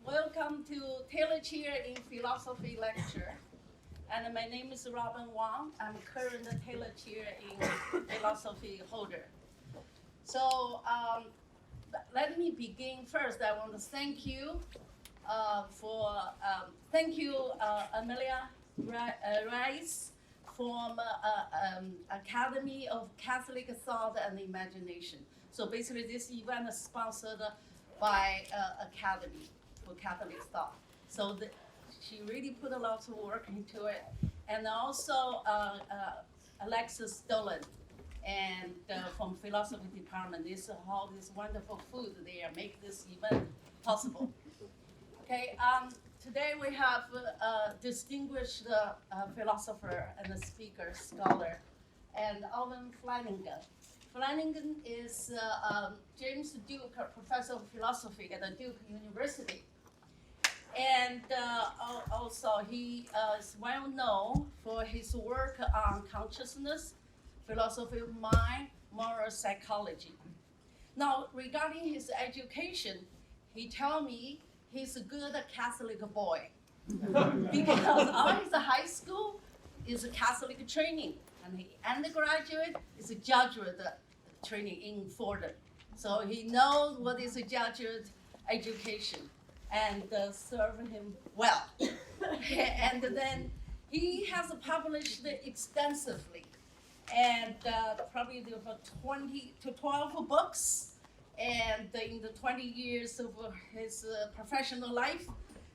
Welcome to Taylor Chair in Philosophy Lecture. And my name is Robin Wang. I'm current Taylor Chair in Philosophy holder. So let me begin first. I want to thank you Amelia Rice from Academy of Catholic Thought and Imagination. So basically this event is sponsored by Academy for Catholic Thought. So she really put a lot of work into it. And also Alexis Dolan and from Philosophy Department. This all this wonderful food there make this event possible. Okay, today we have a distinguished philosopher and a speaker, scholar, and Owen Flanagan. Flanagan is James Duke Professor of Philosophy at Duke University. And also he is well known for his work on consciousness, philosophy of mind, moral psychology. Now, regarding his education, he told me he's a good Catholic boy because all his high school is a Catholic training, and the undergraduate is a Jesuit training in Fordham. So he knows what is a Jesuit education and serve him well. And then he has published extensively, and probably over 20 to 12 books. And in the 20 years of his professional life,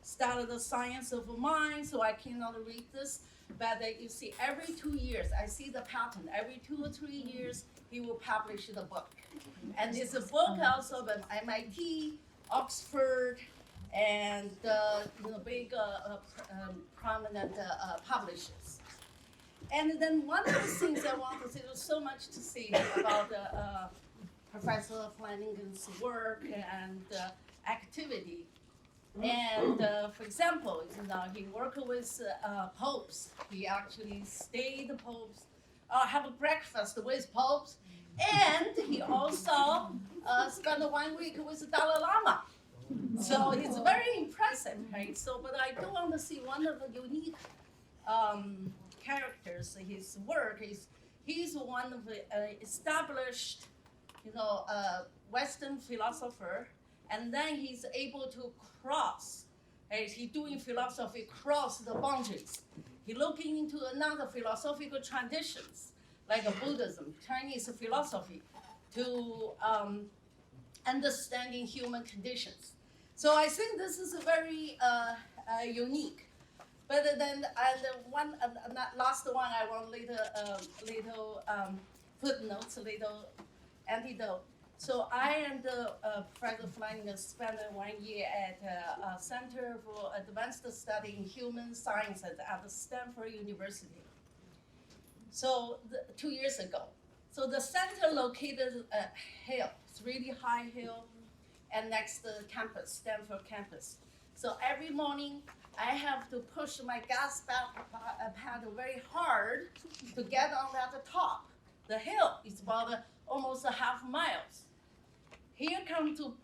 started the science of mind, so I cannot read this, but you see every 2 years, I see the pattern, every 2 or 3 years, he will publish the book. And it's a book also by MIT, Oxford, and big prominent publishers. And then one of the things I want to say, there's so much to say about Professor Flanagan's work and activity. And for example, he worked with popes. He actually stayed the popes, have a breakfast with popes, and he also spent 1 week with the Dalai Lama. So it's very impressive, right? So, but I do want to see one of the unique characters in his work. He's one of the established, Western philosopher, and then he's able to cross. He's doing philosophy cross the boundaries. He looking into another philosophical traditions like Buddhism, Chinese philosophy, to understanding human conditions. So I think this is very unique. But then last one I want little footnotes, little antidote. So I and Professor Flanagan spent 1 year at a Center for Advanced Study in Human Sciences at Stanford University. So 2 years ago. So the center located a hill, it's really high hill, and next to the campus, Stanford campus. So every morning I have to push my gas pedal very hard to get on that top. The hill is about almost a half mile. Here comes to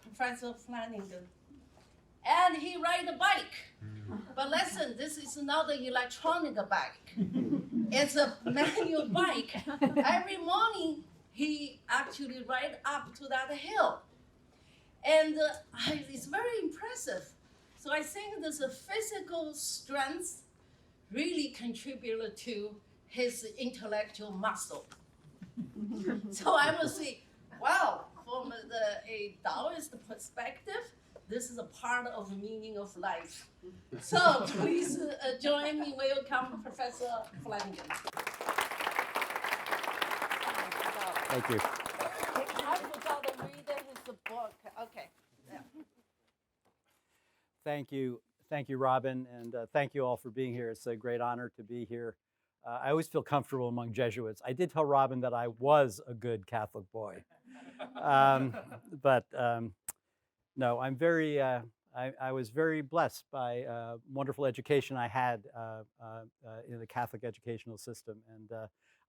Professor Flanagan, and he ride a bike. But listen, this is not an electronic bike. It's a manual bike. Every morning, he actually ride up to that hill. And it's very impressive. So I think this physical strength really contributed to his intellectual muscle. So I would say, wow, from a Taoist perspective, this is a part of the meaning of life. So please join me, welcome Professor Flanagan. Thank you. I forgot to read his book. Okay. Yeah. Thank you, Robin, and thank you all for being here. It's a great honor to be here. I always feel comfortable among Jesuits. I did tell Robin that I was a good Catholic boy, but no, I'm very. I was very blessed by wonderful education I had in the Catholic educational system, and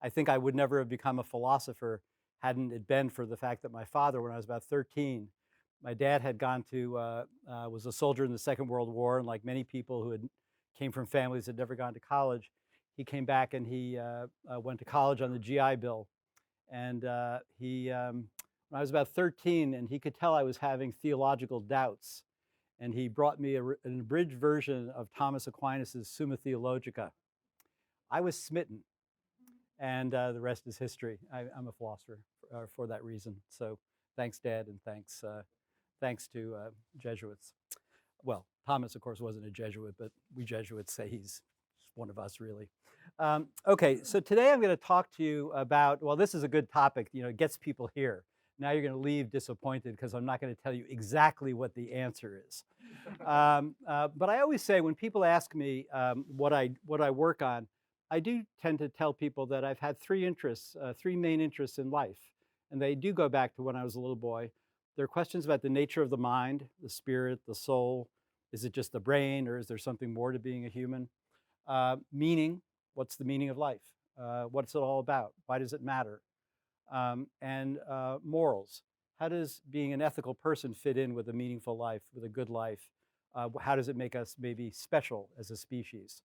I think I would never have become a philosopher hadn't it been for the fact that my father, when I was about 13, My dad had was a soldier in the Second World War, and like many people who came from families that had never gone to college, he came back and he went to college on the GI Bill. And when I was about 13, and he could tell I was having theological doubts, and he brought me an abridged version of Thomas Aquinas' Summa Theologica. I was smitten, and the rest is history. I'm a philosopher for that reason. So thanks, Dad, and thanks to Jesuits. Well, Thomas, of course, wasn't a Jesuit, but we Jesuits say he's one of us, really. Okay, so today I'm going to talk to you about, well, this is a good topic, it gets people here. Now you're going to leave disappointed because I'm not going to tell you exactly what the answer is. But I always say when people ask me what I work on, I do tend to tell people that I've had three main interests in life. And they do go back to when I was a little boy. There are questions about the nature of the mind, the spirit, the soul. Is it just the brain, or is there something more to being a human? Meaning, what's the meaning of life? What's it all about? Why does it matter? And morals. How does being an ethical person fit in with a meaningful life, with a good life? How does it make us maybe special as a species?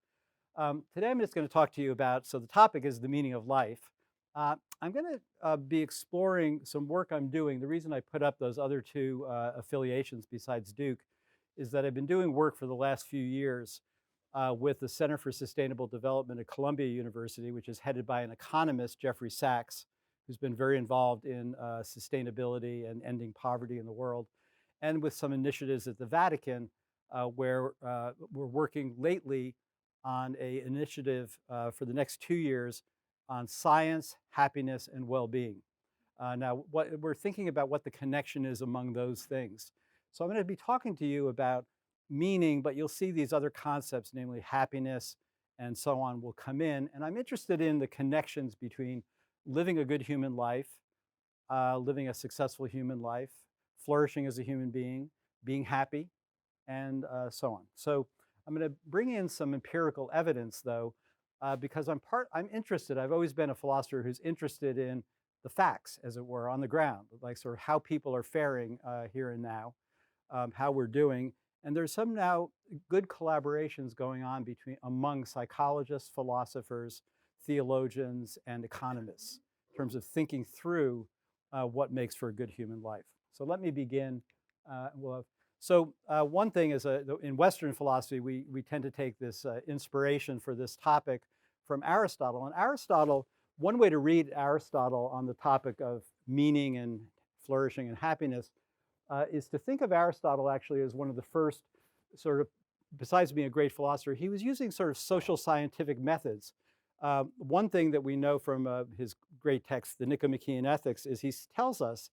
Today I'm just going to talk to you about, so the topic is the meaning of life. I'm going to be exploring some work I'm doing. The reason I put up those other two affiliations besides Duke is that I've been doing work for the last few years with the Center for Sustainable Development at Columbia University, which is headed by an economist, Jeffrey Sachs, who's been very involved in sustainability and ending poverty in the world, and with some initiatives at the Vatican where we're working lately on an initiative for the next 2 years on science, happiness, and well-being. Now, we're thinking about what the connection is among those things. So I'm going to be talking to you about meaning, but you'll see these other concepts, namely happiness and so on, will come in. And I'm interested in the connections between living a good human life, living a successful human life, flourishing as a human being happy, and so on. So I'm going to bring in some empirical evidence, though, because I'm interested. I've always been a philosopher who's interested in the facts, as it were, on the ground, like sort of how people are faring here and now, how we're doing. And there's some now good collaborations going on among psychologists, philosophers, theologians, and economists in terms of thinking through what makes for a good human life. So let me begin. One thing is in Western philosophy, we tend to take this inspiration for this topic from Aristotle. And Aristotle, one way to read Aristotle on the topic of meaning and flourishing and happiness is to think of Aristotle actually as one of the first sort of, besides being a great philosopher, he was using sort of social scientific methods. One thing that we know from his great text, the Nicomachean Ethics, is he tells us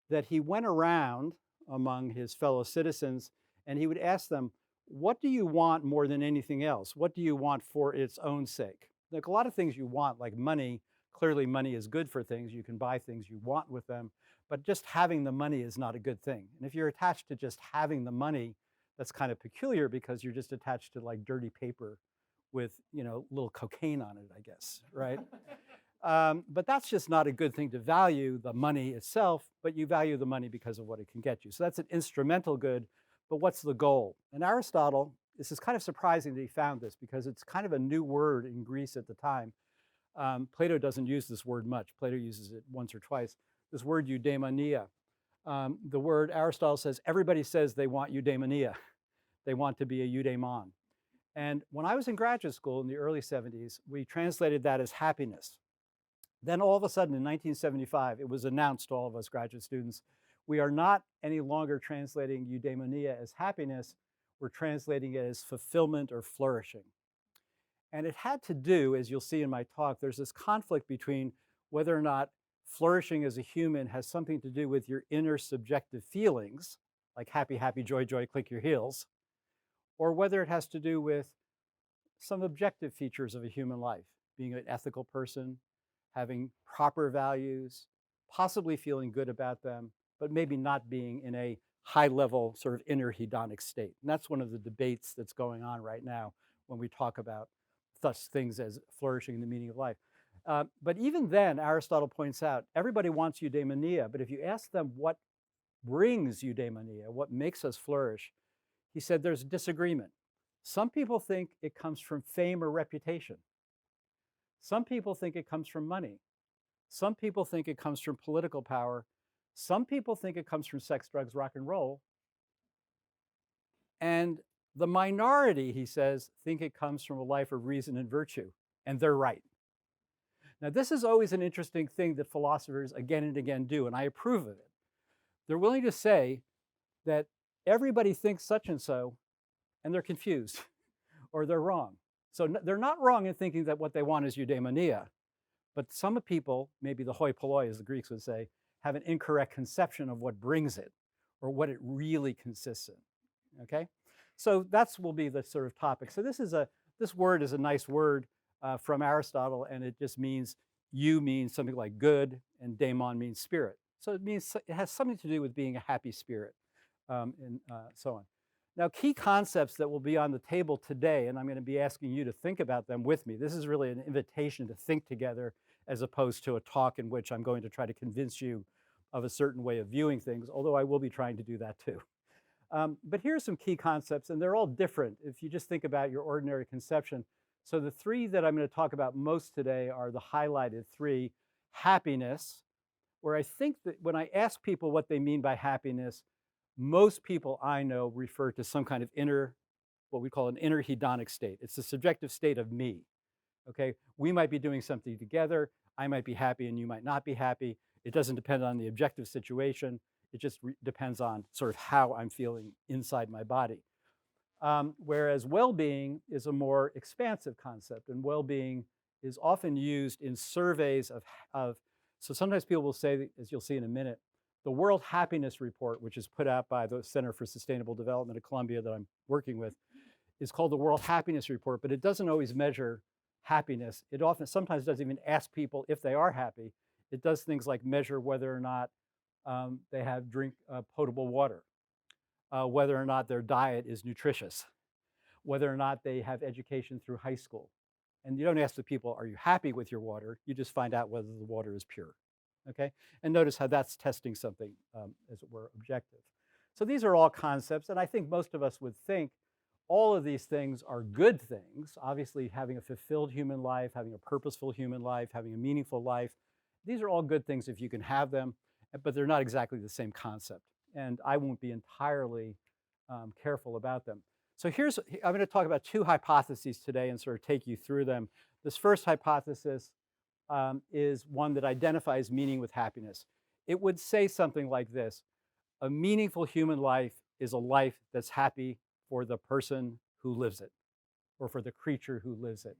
that he went around among his fellow citizens and he would ask them, what do you want more than anything else? What do you want for its own sake? Like a lot of things you want, like money, clearly money is good for things. You can buy things you want with them, but just having the money is not a good thing. And if you're attached to just having the money, that's kind of peculiar because you're just attached to like dirty paper with, little cocaine on it, I guess, right? But that's just not a good thing to value the money itself, but you value the money because of what it can get you. So that's an instrumental good, but what's the goal? And Aristotle, this is kind of surprising that he found this because it's kind of a new word in Greece at the time. Plato doesn't use this word much. Plato uses it once or twice. This word eudaimonia. The word Aristotle says, everybody says they want eudaimonia. They want to be a eudaimon. And when I was in graduate school in the early 70s, we translated that as happiness. Then all of a sudden in 1975, it was announced to all of us graduate students, we are not any longer translating eudaimonia as happiness, we're translating it as fulfillment or flourishing. And it had to do, as you'll see in my talk, there's this conflict between whether or not flourishing as a human has something to do with your inner subjective feelings, like happy, happy, joy, joy, click your heels, or whether it has to do with some objective features of a human life, being an ethical person, having proper values, possibly feeling good about them, but maybe not being in a high-level sort of inner hedonic state. And that's one of the debates that's going on right now when we talk about such things as flourishing and the meaning of life. But even then, Aristotle points out, everybody wants eudaimonia, but if you ask them what brings eudaimonia, what makes us flourish, he said there's disagreement. Some people think it comes from fame or reputation. Some people think it comes from money. Some people think it comes from political power. Some people think it comes from sex, drugs, rock and roll. And the minority, he says, think it comes from a life of reason and virtue. And they're right. Now, this is always an interesting thing that philosophers again and again do, and I approve of it. They're willing to say that everybody thinks such and so, and they're confused, or they're wrong. So they're not wrong in thinking that what they want is eudaimonia, but some people, maybe the hoi polloi, as the Greeks would say, have an incorrect conception of what brings it, or what it really consists in, okay? So that's will be the sort of topic. So this word is a nice word from Aristotle, and it just means, means something like good, and daimon means spirit. So it has something to do with being a happy spirit, and so on. Now, key concepts that will be on the table today, and I'm going to be asking you to think about them with me. This is really an invitation to think together as opposed to a talk in which I'm going to try to convince you of a certain way of viewing things, although I will be trying to do that too. But here's some key concepts, and they're all different if you just think about your ordinary conception. So the three that I'm going to talk about most today are the highlighted three. Happiness, where I think that when I ask people what they mean by happiness, most people I know refer to some kind of inner, what we call an inner hedonic state. It's the subjective state of me, okay? We might be doing something together. I might be happy and you might not be happy. It doesn't depend on the objective situation. It just depends on sort of how I'm feeling inside my body. Whereas well-being is a more expansive concept, and well-being is often used in surveys so sometimes people will say, as you'll see in a minute, the World Happiness Report, which is put out by the Center for Sustainable Development at Columbia that I'm working with, is called the World Happiness Report, but it doesn't always measure happiness. It sometimes doesn't even ask people if they are happy. It does things like measure whether or not they drink potable water, whether or not their diet is nutritious, whether or not they have education through high school. And you don't ask the people, are you happy with your water? You just find out whether the water is pure, okay? And notice how that's testing something, as it were, objective. So these are all concepts, and I think most of us would think all of these things are good things. Obviously, having a fulfilled human life, having a purposeful human life, having a meaningful life, these are all good things if you can have them, but they're not exactly the same concept. And I won't be entirely careful about them. So I'm going to talk about two hypotheses today and sort of take you through them. This first hypothesis is one that identifies meaning with happiness. It would say something like this: a meaningful human life is a life that's happy for the person who lives it, or for the creature who lives it.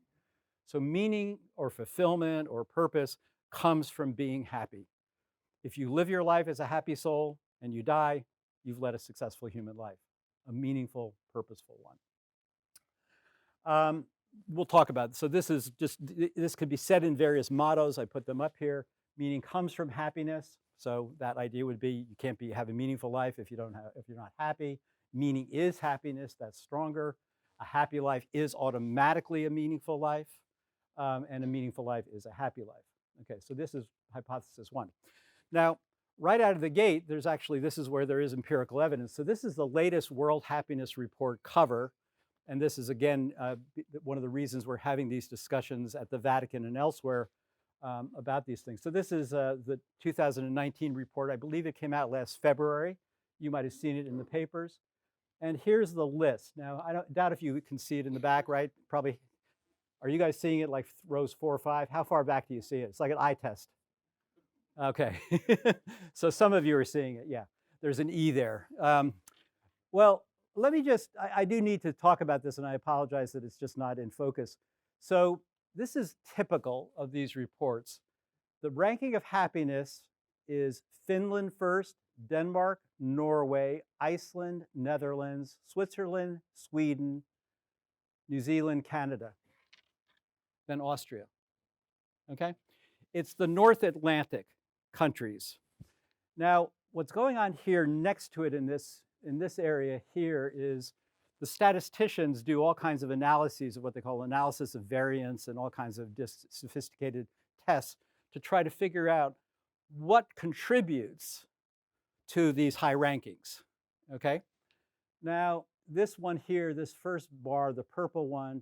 So meaning or fulfillment or purpose comes from being happy. If you live your life as a happy soul and you die, you've led a successful human life, a meaningful, purposeful one. We'll talk about it. So this could be said in various mottos. I put them up here. Meaning comes from happiness. So that idea would be you can't have a meaningful life if you're not happy. Meaning is happiness. That's stronger. A happy life is automatically a meaningful life, and a meaningful life is a happy life. Okay, so this is hypothesis one. Now, right out of the gate, this is where there is empirical evidence. So this is the latest World Happiness Report cover. And this is, again, one of the reasons we're having these discussions at the Vatican and elsewhere about these things. So this is the 2019 report. I believe it came out last February. You might have seen it in the papers. And here's the list. Now, I don't doubt if you can see it in the back, right? Probably. Are you guys seeing it like rows 4 or 5? How far back do you see it? It's like an eye test. Okay. So some of you are seeing it. Yeah, there's an E there. Well, let me I do need to talk about this, and I apologize that it's just not in focus. So this is typical of these reports. The ranking of happiness is Finland first, Denmark, Norway, Iceland, Netherlands, Switzerland, Sweden, New Zealand, Canada, then Austria, okay? It's the North Atlantic countries. Now, what's going on here next to it in this area here is the statisticians do all kinds of analyses of what they call analysis of variance and all kinds of sophisticated tests to try to figure out what contributes to these high rankings, okay? Now, this one here, this first bar, the purple one,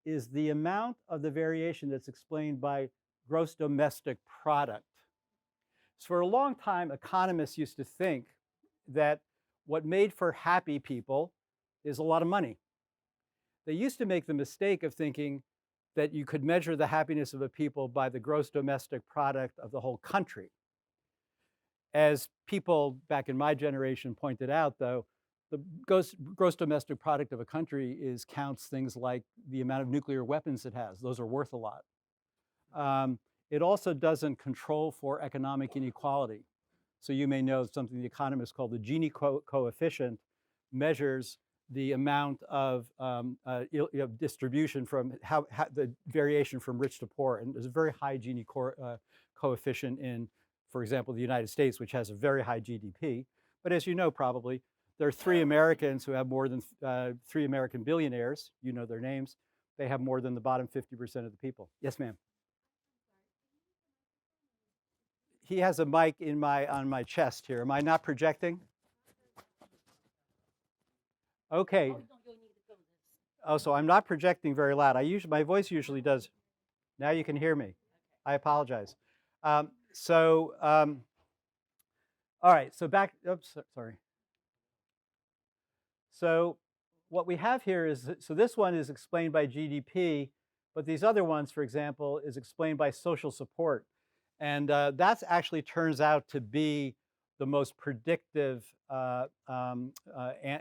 is the amount of the variation that's explained by gross domestic product. So for a long time, economists used to think that what made for happy people is a lot of money. They used to make the mistake of thinking that you could measure the happiness of a people by the gross domestic product of the whole country. As people back in my generation pointed out, though, the gross domestic product of a country counts things like the amount of nuclear weapons it has. Those are worth a lot. It also doesn't control for economic inequality. So you may know something the economists call the Gini coefficient measures the amount of distribution from how the variation from rich to poor. And there's a very high Gini coefficient in, for example, the United States, which has a very high GDP. But as you know, probably, there are 3 Americans who have more than 3 American billionaires. You know their names. They have more than the bottom 50% of the people. Yes, ma'am. He has a mic on my chest here. Am I not projecting? Okay. Oh, so I'm not projecting very loud. My voice usually does. Now you can hear me. I apologize. All right. So back. Oops. Sorry. So what we have here is, so this one is explained by GDP, but these other ones, for example, is explained by social support. And that actually turns out to be the most predictive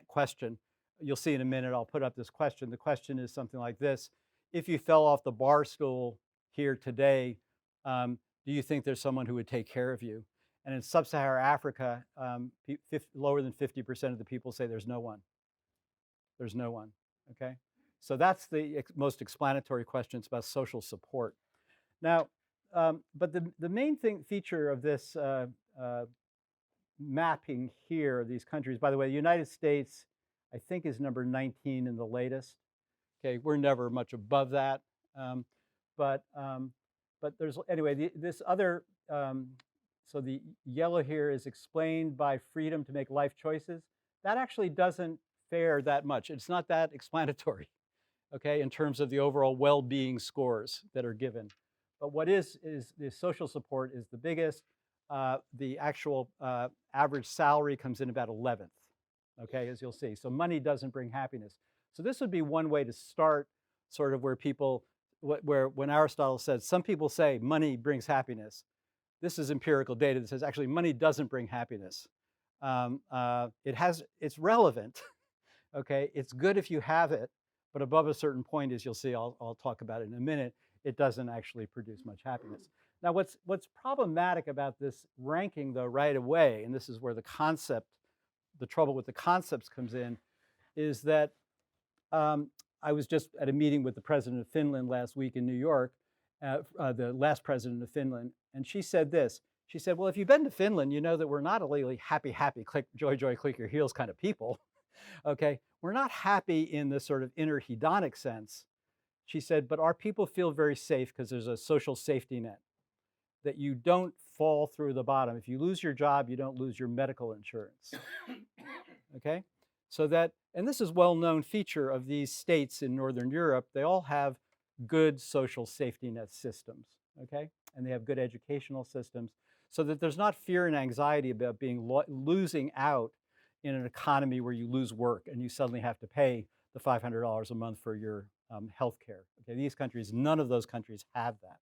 question. You'll see in a minute, I'll put up this question. The question is something like this. If you fell off the bar stool here today, do you think there's someone who would take care of you? And in sub-Saharan Africa, lower than 50% of the people say there's no one. There's no one, okay? So that's the most explanatory question. It's about social support. Now, but the main feature of this mapping here of these countries, by the way, the United States, I think, is number 19 in the latest. Okay, we're never much above that. But there's, anyway, this other, so the yellow here is explained by freedom to make life choices. That actually doesn't fare that much. It's not that explanatory, okay, in terms of the overall well-being scores that are given. But what is the social support is the biggest. The actual average salary comes in about 11th, okay, as you'll see. So money doesn't bring happiness. So this would be one way to start, sort of where people, when Aristotle said, some people say money brings happiness. This is empirical data that says actually money doesn't bring happiness. It's relevant, okay? It's good if you have it, but above a certain point, as you'll see, I'll talk about it in a minute, it doesn't actually produce much happiness. Now, what's problematic about this ranking, though, right away, and this is where the trouble with the concepts comes in, is that I was just at a meeting with the president of Finland last week in New York, the last president of Finland, and she said this. She said, well, if you've been to Finland, you know that we're not a really happy, click, joy, click your heels kind of people, okay? We're not happy in the sort of inner hedonic sense. She said, but our people feel very safe because there's a social safety net, that you don't fall through the bottom. If you lose your job, you don't lose your medical insurance, okay? So that, and this is a well-known feature of these states in Northern Europe, they all have good social safety net systems, okay? And they have good educational systems, so that there's not fear and anxiety about losing out in an economy where you lose work and you suddenly have to pay the $500 a month for your health care. Okay, these countries, none of those countries have that.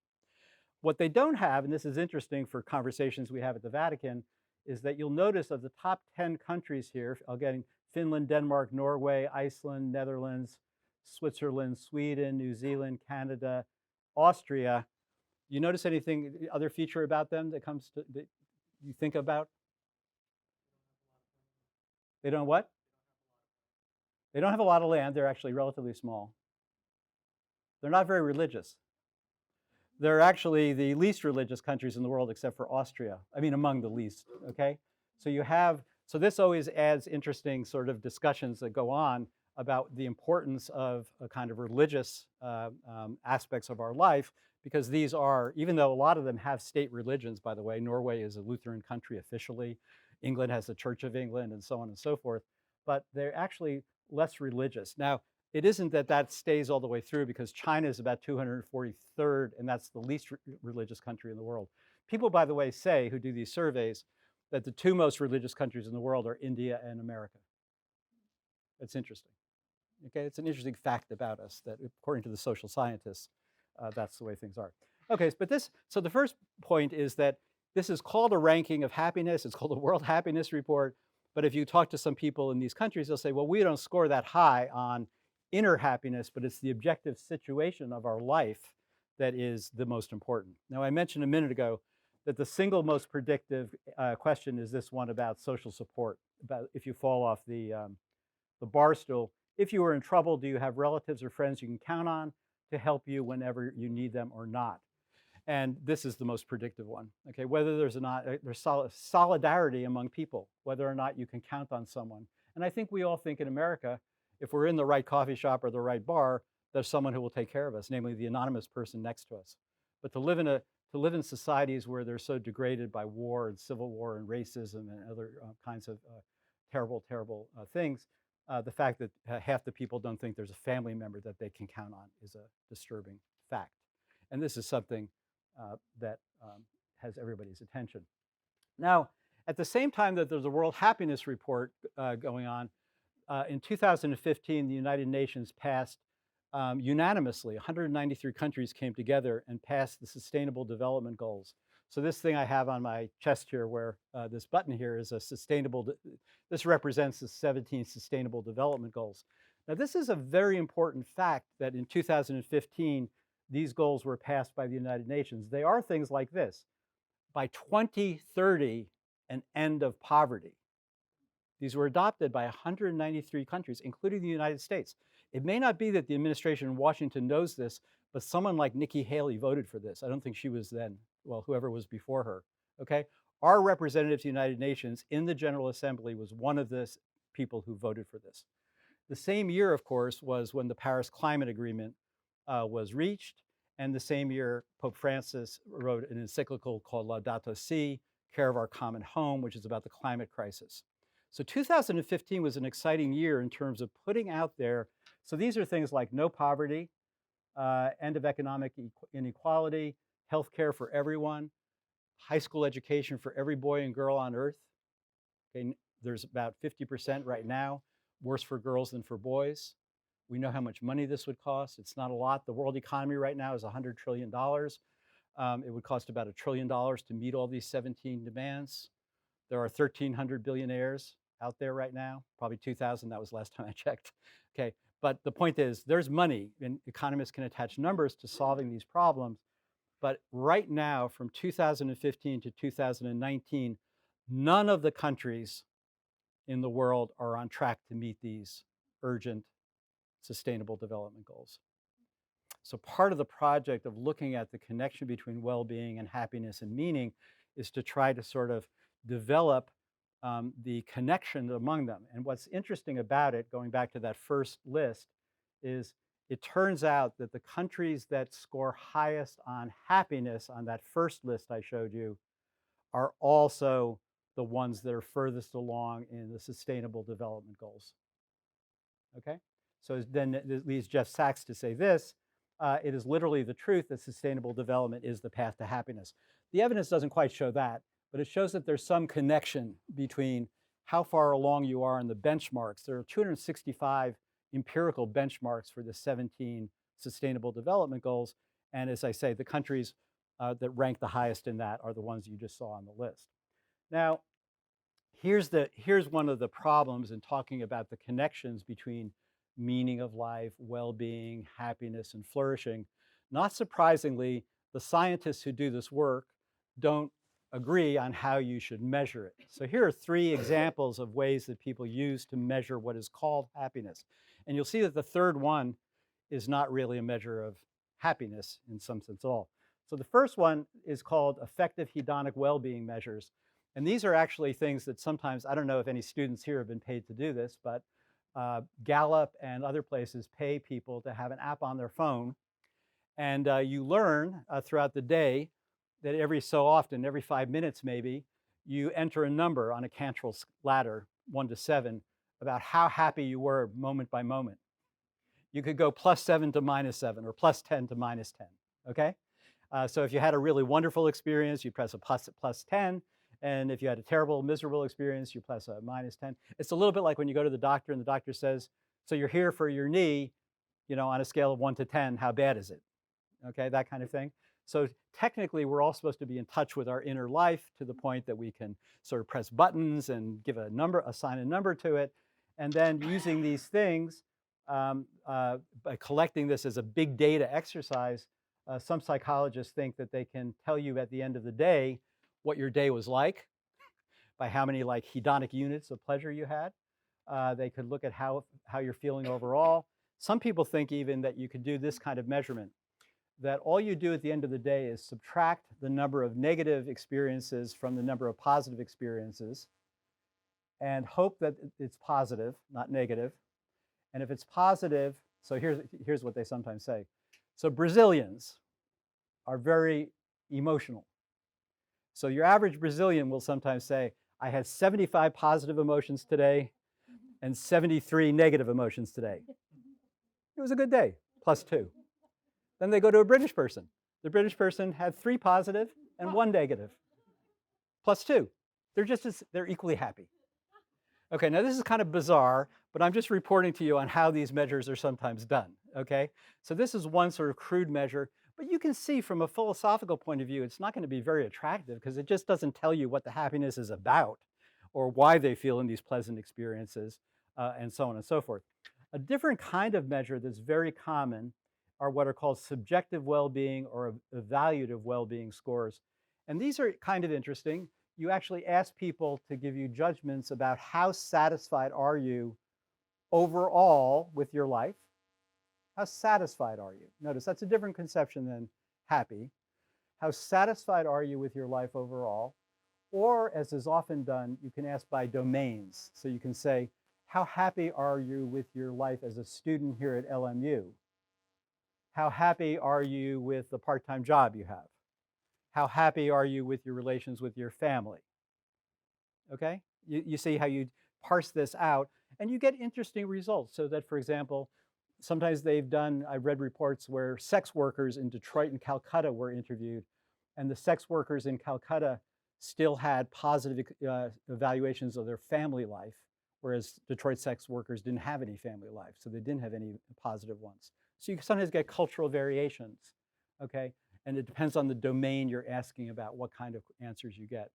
What they don't have, and this is interesting for conversations we have at the Vatican, is that you'll notice of the top 10 countries here, again, Finland, Denmark, Norway, Iceland, Netherlands, Switzerland, Sweden, New Zealand, Canada, Austria. You notice anything, other feature about them that you think about? They don't what? They don't have a lot of land. They're actually relatively small. They're not very religious. They're actually the least religious countries in the world, except for Austria. I mean, among the least, okay? So this always adds interesting sort of discussions that go on about the importance of a kind of religious aspects of our life, because these are, even though a lot of them have state religions, by the way, Norway is a Lutheran country officially. England has the Church of England and so on and so forth, but they're actually less religious. Now, it isn't that that stays all the way through, because China is about 243rd, and that's the least religious country in the world. People, by the way, say, who do these surveys, that the two most religious countries in the world are India and America. That's interesting. Okay, it's an interesting fact about us that, according to the social scientists, that's the way things are. Okay, but so the first point is that this is called a ranking of happiness. It's called the World Happiness Report. But if you talk to some people in these countries, they'll say, well, we don't score that high on inner happiness, but it's the objective situation of our life that is the most important. Now, I mentioned a minute ago that the single most predictive question is this one about social support, about if you fall off the bar stool. If you are in trouble, do you have relatives or friends you can count on to help you whenever you need them or not? And this is the most predictive one. Okay, whether there's solidarity among people, whether or not you can count on someone. And I think we all think in America, if we're in the right coffee shop or the right bar, there's someone who will take care of us, namely the anonymous person next to us. But to live in societies where they're so degraded by war and civil war and racism and other kinds of terrible things, the fact that half the people don't think there's a family member that they can count on is a disturbing fact. And this is something that has everybody's attention. Now, at the same time that there's a World Happiness Report going on, in 2015, the United Nations passed unanimously, 193 countries came together and passed the Sustainable Development Goals. So this thing I have on my chest here, where this button here is a this represents the 17 Sustainable Development Goals. Now, this is a very important fact that in 2015, these goals were passed by the United Nations. They are things like this: by 2030, an end of poverty. These were adopted by 193 countries, including the United States. It may not be that the administration in Washington knows this, but someone like Nikki Haley voted for this. I don't think she was then, well, whoever was before her, okay? Our representative to the United Nations in the General Assembly was one of the people who voted for this. The same year, of course, was when the Paris Climate Agreement was reached, and the same year, Pope Francis wrote an encyclical called Laudato Si, Care of Our Common Home, which is about the climate crisis. So 2015 was an exciting year in terms of putting out there. So these are things like no poverty, end of economic inequality, health care for everyone, high school education for every boy and girl on earth. Okay, there's about 50% right now, worse for girls than for boys. We know how much money this would cost. It's not a lot. The world economy right now is $100 trillion. It would cost about $1 trillion to meet all these 17 demands. There are 1,300 billionaires out there right now, probably 2,000, that was last time I checked. Okay, but the point is there's money, and economists can attach numbers to solving these problems. But right now, from 2015 to 2019, none of the countries in the world are on track to meet these urgent sustainable development goals. So part of the project of looking at the connection between well-being and happiness and meaning is to try to sort of develop the connection among them. And what's interesting about it, going back to that first list, is it turns out that the countries that score highest on happiness on that first list I showed you are also the ones that are furthest along in the Sustainable Development Goals. Okay? So then it leads Jeff Sachs to say this: it is literally the truth that sustainable development is the path to happiness. The evidence doesn't quite show that, but it shows that there's some connection between how far along you are in the benchmarks. There are 265 empirical benchmarks for the 17 Sustainable Development Goals. And as I say, the countries that rank the highest in that are the ones you just saw on the list. Now, here's one of the problems in talking about the connections between meaning of life, well-being, happiness, and flourishing. Not surprisingly, the scientists who do this work don't agree on how you should measure it. So here are 3 examples of ways that people use to measure what is called happiness. And you'll see that the third one is not really a measure of happiness in some sense at all. So the first one is called affective hedonic well-being measures. And these are actually things that sometimes, I don't know if any students here have been paid to do this, but Gallup and other places pay people to have an app on their phone. And you learn throughout the day that every so often, every 5 minutes maybe, you enter a number on a Cantrell ladder, 1 to 7, about how happy you were moment by moment. You could go +7 to -7 or +10 to -10, okay? So if you had a really wonderful experience, you press a +10, and if you had a terrible, miserable experience, you press a -10. It's a little bit like when you go to the doctor and the doctor says, so you're here for your knee, on a scale of 1 to 10, how bad is it? Okay, that kind of thing. So technically, we're all supposed to be in touch with our inner life to the point that we can sort of press buttons and give a number, assign a number to it. And then using these things, by collecting this as a big data exercise, some psychologists think that they can tell you at the end of the day what your day was like by how many like hedonic units of pleasure you had. They could look at how you're feeling overall. Some people think even that you could do this kind of measurement, that all you do at the end of the day is subtract the number of negative experiences from the number of positive experiences and hope that it's positive, not negative. And if it's positive, so here's what they sometimes say. So Brazilians are very emotional. So your average Brazilian will sometimes say, I had 75 positive emotions today and 73 negative emotions today. It was a good day, +2. Then they go to a British person. The British person had 3 positive and 1 negative, +2. They're equally happy. Okay, now this is kind of bizarre, but I'm just reporting to you on how these measures are sometimes done, okay? So this is one sort of crude measure, but you can see from a philosophical point of view, it's not going to be very attractive because it just doesn't tell you what the happiness is about or why they feel in these pleasant experiences, and so on and so forth. A different kind of measure that's very common are what are called subjective well-being or evaluative well-being scores. And these are kind of interesting. You actually ask people to give you judgments about how satisfied are you overall with your life. How satisfied are you? Notice that's a different conception than happy. How satisfied are you with your life overall? Or, as is often done, you can ask by domains. So you can say, how happy are you with your life as a student here at LMU? How happy are you with the part-time job you have? How happy are you with your relations with your family? Okay? You see how you parse this out, and you get interesting results. So that, for example, sometimes I've read reports where sex workers in Detroit and Calcutta were interviewed, and the sex workers in Calcutta still had positive evaluations of their family life, whereas Detroit sex workers didn't have any family life, so they didn't have any positive ones. So you sometimes get cultural variations, okay? And it depends on the domain you're asking about what kind of answers you get.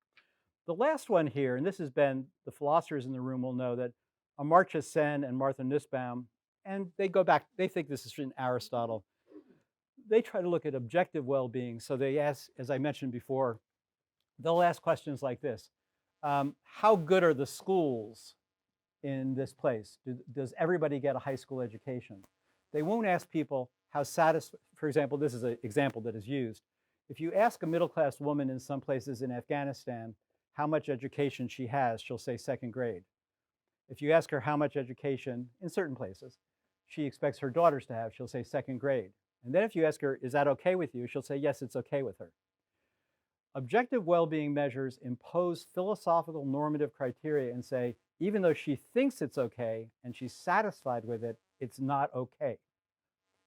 The last one here, and this has been, the philosophers in the room will know that Amartya Sen and Martha Nussbaum, and they go back, they think this is in Aristotle, they try to look at objective well-being. So they ask, as I mentioned before, they'll ask questions like this. How good are the schools in this place? Does everybody get a high school education? They won't ask people how satisfied, for example, this is an example that is used. If you ask a middle-class woman in some places in Afghanistan how much education she has, she'll say 2nd grade. If you ask her how much education, in certain places, she expects her daughters to have, she'll say 2nd grade. And then if you ask her, is that okay with you? She'll say, yes, it's okay with her. Objective well-being measures impose philosophical normative criteria and say, even though she thinks it's okay and she's satisfied with it, it's not okay.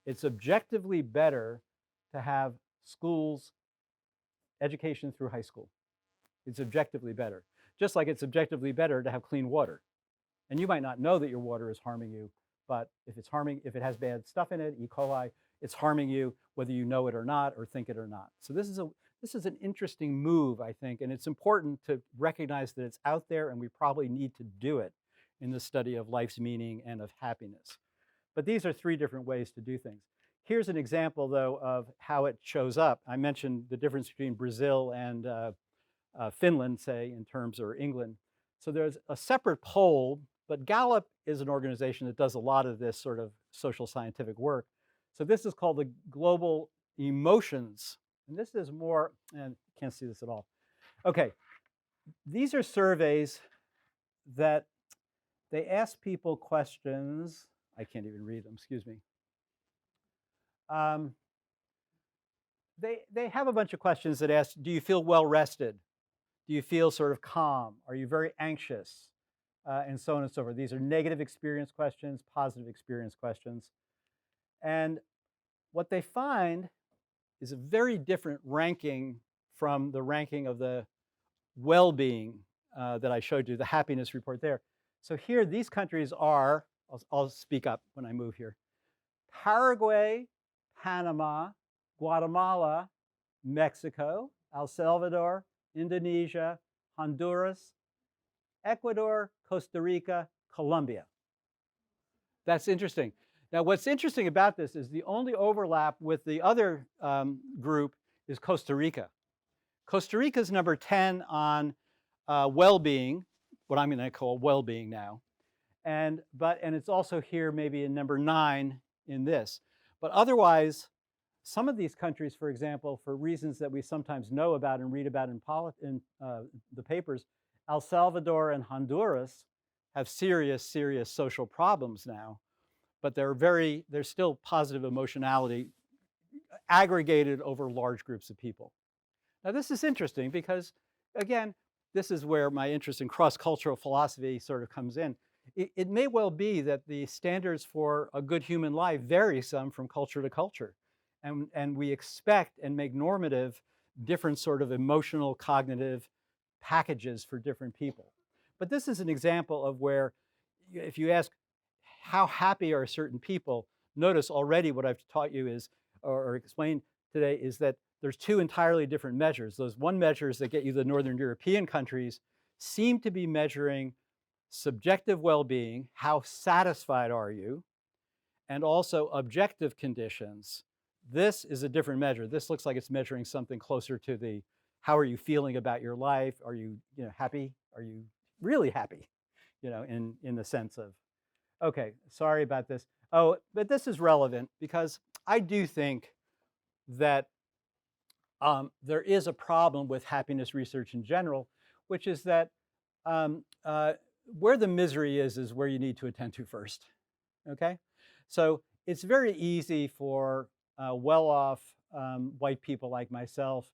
It's objectively better to have schools, education through high school. It's objectively better. Just like it's objectively better to have clean water. And you might not know that your water is harming you, but if it has bad stuff in it, E. coli, it's harming you whether you know it or not or think it or not. So this is an interesting move, I think, and it's important to recognize that it's out there and we probably need to do it in the study of life's meaning and of happiness. But these are 3 different ways to do things. Here's an example, though, of how it shows up. I mentioned the difference between Brazil and Finland, say, in terms, or England. So there's a separate poll, but Gallup is an organization that does a lot of this sort of social scientific work. So this is called the Global Emotions. And this is more, and can't see this at all. Okay, these are surveys that they ask people questions. I can't even read them, excuse me. They have a bunch of questions that ask, do you feel well rested? Do you feel sort of calm? Are you very anxious? And so on and so forth. These are negative experience questions, positive experience questions. And what they find is a very different ranking from the ranking of the well-being that I showed you, the happiness report there. So here, these countries are, I'll speak up when I move here, Paraguay, Panama, Guatemala, Mexico, El Salvador, Indonesia, Honduras, Ecuador, Costa Rica, Colombia. That's interesting. Now, what's interesting about this is the only overlap with the other group is Costa Rica. Costa Rica is number 10 on well-being, what I'm going to call well-being now. And it's also here maybe in number 9 in this. But otherwise, some of these countries, for example, for reasons that we sometimes know about and read about in the papers, El Salvador and Honduras have serious, serious social problems now, but there's still positive emotionality aggregated over large groups of people. Now, this is interesting because, again, this is where my interest in cross-cultural philosophy sort of comes in. It may well be that the standards for a good human life vary some from culture to culture, and we expect and make normative different sort of emotional, cognitive packages for different people. But this is an example of where, if you ask how happy are certain people, notice already what I've taught you is, or explained today, is that there's 2 entirely different measures. Those one measures that get you the Northern European countries seem to be measuring subjective well-being, how satisfied are you, and also objective conditions. This is a different measure. This looks like it's measuring something closer to the how are you feeling about your life? Are you, happy? Are you really happy? In the sense of, okay, sorry about this. Oh, but this is relevant because I do think that there is a problem with happiness research in general, which is that where the misery is where you need to attend to first, okay? So it's very easy for well-off white people like myself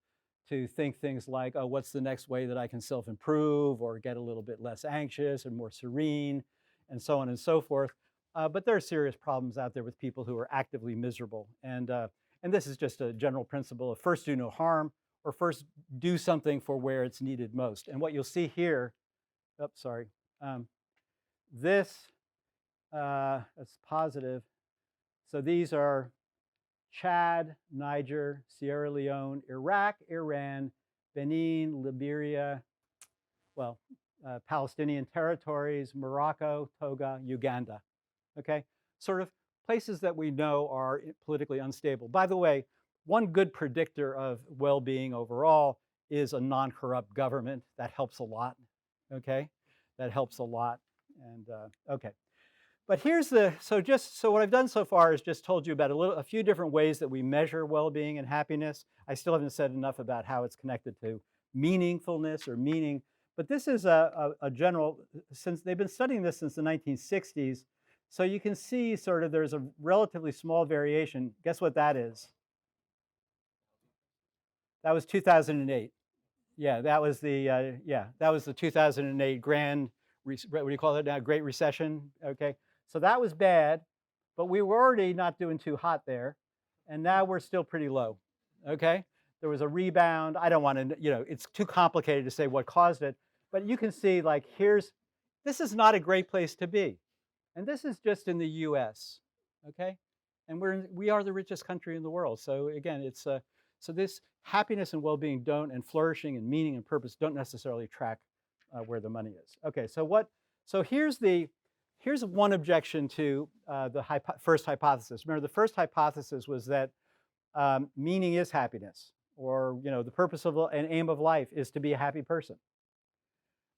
to think things like, oh, what's the next way that I can self-improve or get a little bit less anxious and more serene, and so on and so forth. But there are serious problems out there with people who are actively miserable. And this is just a general principle of first do no harm, or first do something for where it's needed most. And what you'll see here, this, that's positive. So these are Chad, Niger, Sierra Leone, Iraq, Iran, Benin, Liberia, Palestinian territories, Morocco, Togo, Uganda. Okay, sort of places that we know are politically unstable. By the way, one good predictor of well-being overall is a non-corrupt government. That helps a lot, okay? That helps a lot, and okay. But here's so what I've done so far is just told you about a few different ways that we measure well-being and happiness. I still haven't said enough about how it's connected to meaningfulness or meaning, but this is a general, since they've been studying this since the 1960s, so you can see sort of there's a relatively small variation. Guess what that is? That was 2008. Yeah, that was the 2008 what do you call it now? Great Recession. Okay, so that was bad, but we were already not doing too hot there, and now we're still pretty low. Okay, there was a rebound. I don't want to, it's too complicated to say what caused it, but you can see like this is not a great place to be. And this is just in the US, okay? And we are the richest country in the world. So again, it's so this happiness and well-being and flourishing and meaning and purpose don't necessarily track where the money is. Okay, so here's one objection to the first hypothesis. Remember, the first hypothesis was that meaning is happiness, or the purpose of and aim of life is to be a happy person.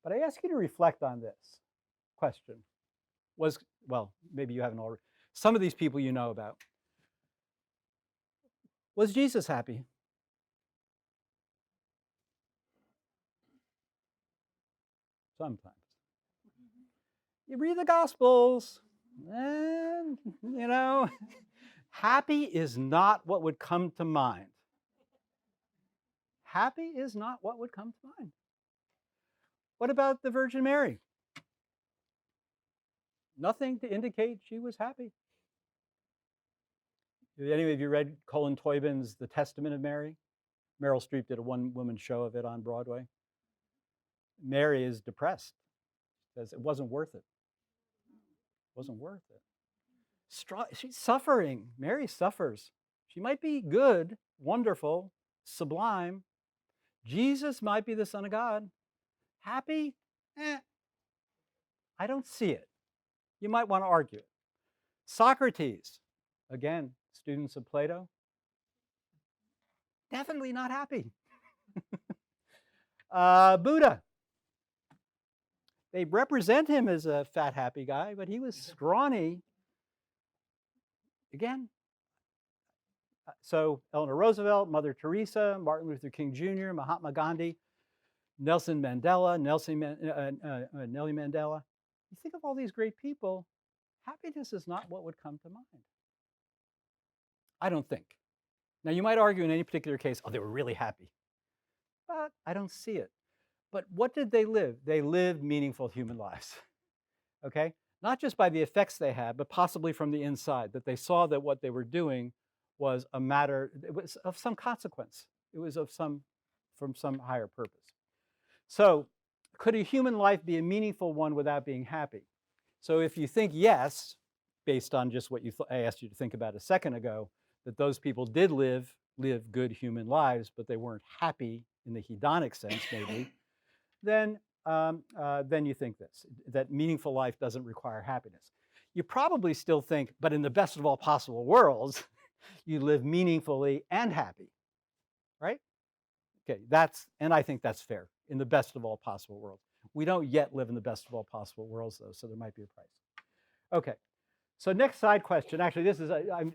But I ask you to reflect on this question. Maybe you haven't already. Some of these people you know about. Was Jesus happy? Sometimes. You read the Gospels, and, happy is not what would come to mind. Happy is not what would come to mind. What about the Virgin Mary? Nothing to indicate she was happy. Have any of you read Colin Toybin's The Testament of Mary? Meryl Streep did a one-woman show of it on Broadway. Mary is depressed. Says it wasn't worth it. It wasn't worth it. She's suffering. Mary suffers. She might be good, wonderful, sublime. Jesus might be the Son of God. Happy? I don't see it. You might want to argue it. Socrates, again, students of Plato, definitely not happy. Buddha, they represent him as a fat, happy guy, but he was scrawny. Again, so Eleanor Roosevelt, Mother Teresa, Martin Luther King Jr., Mahatma Gandhi, Nelson Mandela, Nelly Mandela. You think of all these great people, happiness is not what would come to mind. I don't think. Now, you might argue in any particular case, oh, they were really happy. But I don't see it. But what did they live? They lived meaningful human lives, okay? Not just by the effects they had, but possibly from the inside, that they saw that what they were doing was a matter, it was of some consequence. It was from some higher purpose. So could a human life be a meaningful one without being happy? So if you think yes, based on just what I asked you to think about a second ago, that those people did live good human lives, but they weren't happy in the hedonic sense, maybe, then you think this, that meaningful life doesn't require happiness. You probably still think, but in the best of all possible worlds, you live meaningfully and happy, right? Okay, and I think that's fair, in the best of all possible worlds. We don't yet live in the best of all possible worlds, though, so there might be a price. Okay, so next side question, actually this is,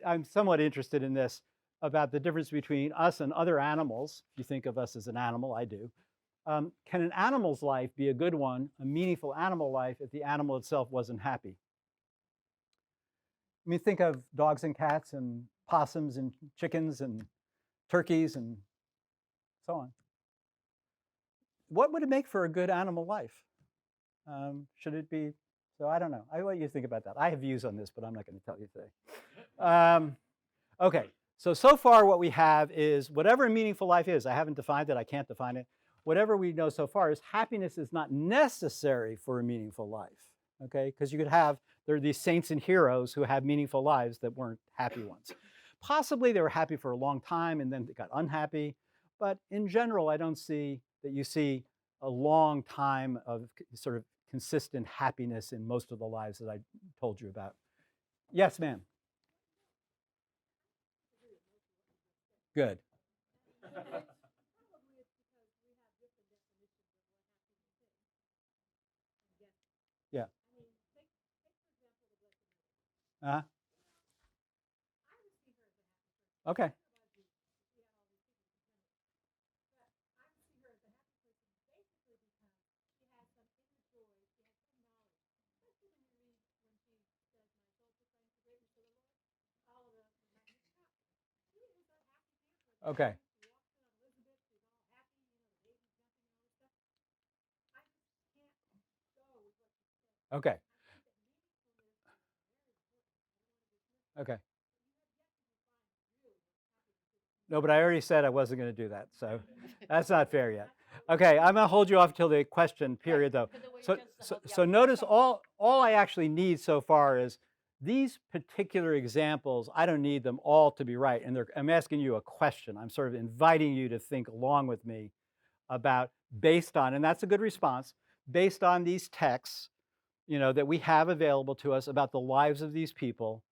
I'm somewhat interested in this, about the difference between us and other animals. If you think of us as an animal, I do. Can an animal's life be a good one, a meaningful animal life, if the animal itself wasn't happy? I mean, think of dogs and cats and possums and chickens and turkeys and so on. What would it make for a good animal life? Should it be, so I don't know. I want you to think about that. I have views on this, but I'm not going to tell you today. Okay, so far what we have is whatever a meaningful life is. I haven't defined it, I can't define it. Whatever we know so far is happiness is not necessary for a meaningful life, okay? Because there are these saints and heroes who have meaningful lives that weren't happy ones. Possibly they were happy for a long time and then they got unhappy, but in general, I don't see that you see a long time of sort of consistent happiness in most of the lives that I told you about. Yes, ma'am. Good. Yeah. Okay. Okay. Okay. Okay. No, but I already said I wasn't going to do that, so that's not fair yet. Okay, I'm going to hold you off till the question period, though. So notice all I actually need so far is these particular examples. I don't need them all to be right, and I'm asking you a question. I'm sort of inviting you to think along with me about, based on, and that's a good response, based on these texts, that we have available to us about the lives of these people.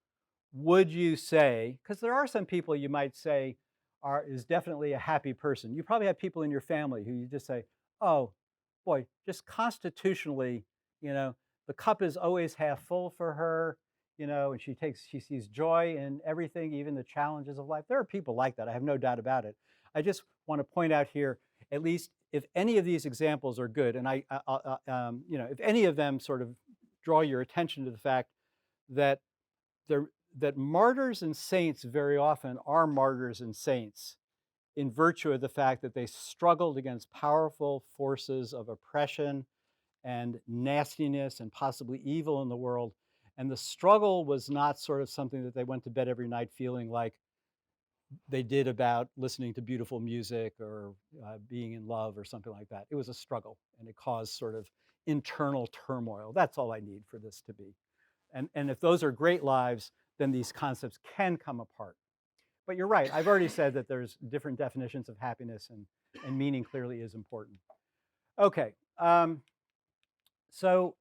Would you say, because there are some people you might say is definitely a happy person. You probably have people in your family who you just say, oh, boy, just constitutionally, the cup is always half full for her, and she sees joy in everything, even the challenges of life. There are people like that. I have no doubt about it. I just want to point out here, at least if any of these examples are good, and if any of them sort of draw your attention to the fact that that martyrs and saints very often are martyrs and saints in virtue of the fact that they struggled against powerful forces of oppression, and nastiness and possibly evil in the world. And the struggle was not sort of something that they went to bed every night feeling like they did about listening to beautiful music or being in love or something like that. It was a struggle, and it caused sort of internal turmoil. That's all I need for this to be. And if those are great lives, then these concepts can come apart. But you're right. I've already said that there's different definitions of happiness, and meaning clearly is important. Okay. So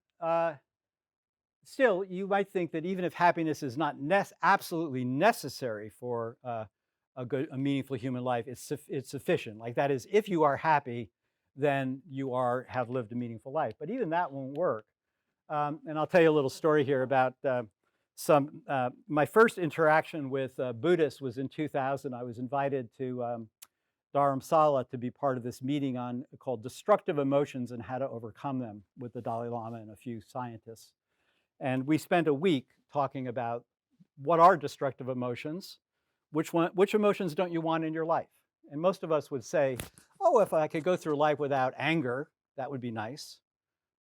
still, you might think that even if happiness is not absolutely necessary for a meaningful human life, it's sufficient. Like that is, if you are happy, then you have lived a meaningful life. But even that won't work. And I'll tell you a little story here about my first interaction with Buddhists was in 2000. I was invited to Dharamsala to be part of this meeting called Destructive Emotions and How to Overcome Them with the Dalai Lama and a few scientists. And we spent a week talking about what are destructive emotions, which emotions don't you want in your life? And most of us would say, oh, if I could go through life without anger, that would be nice.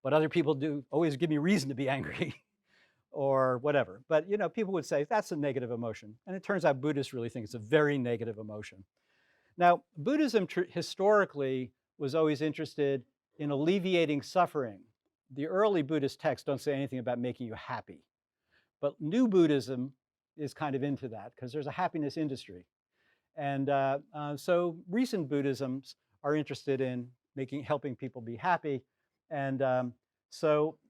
But other people do always give me reason to be angry or whatever. But people would say that's a negative emotion. And it turns out Buddhists really think it's a very negative emotion. Now, Buddhism historically was always interested in alleviating suffering. The early Buddhist texts don't say anything about making you happy. But new Buddhism is kind of into that because there's a happiness industry. And so recent Buddhisms are interested in helping people be happy. And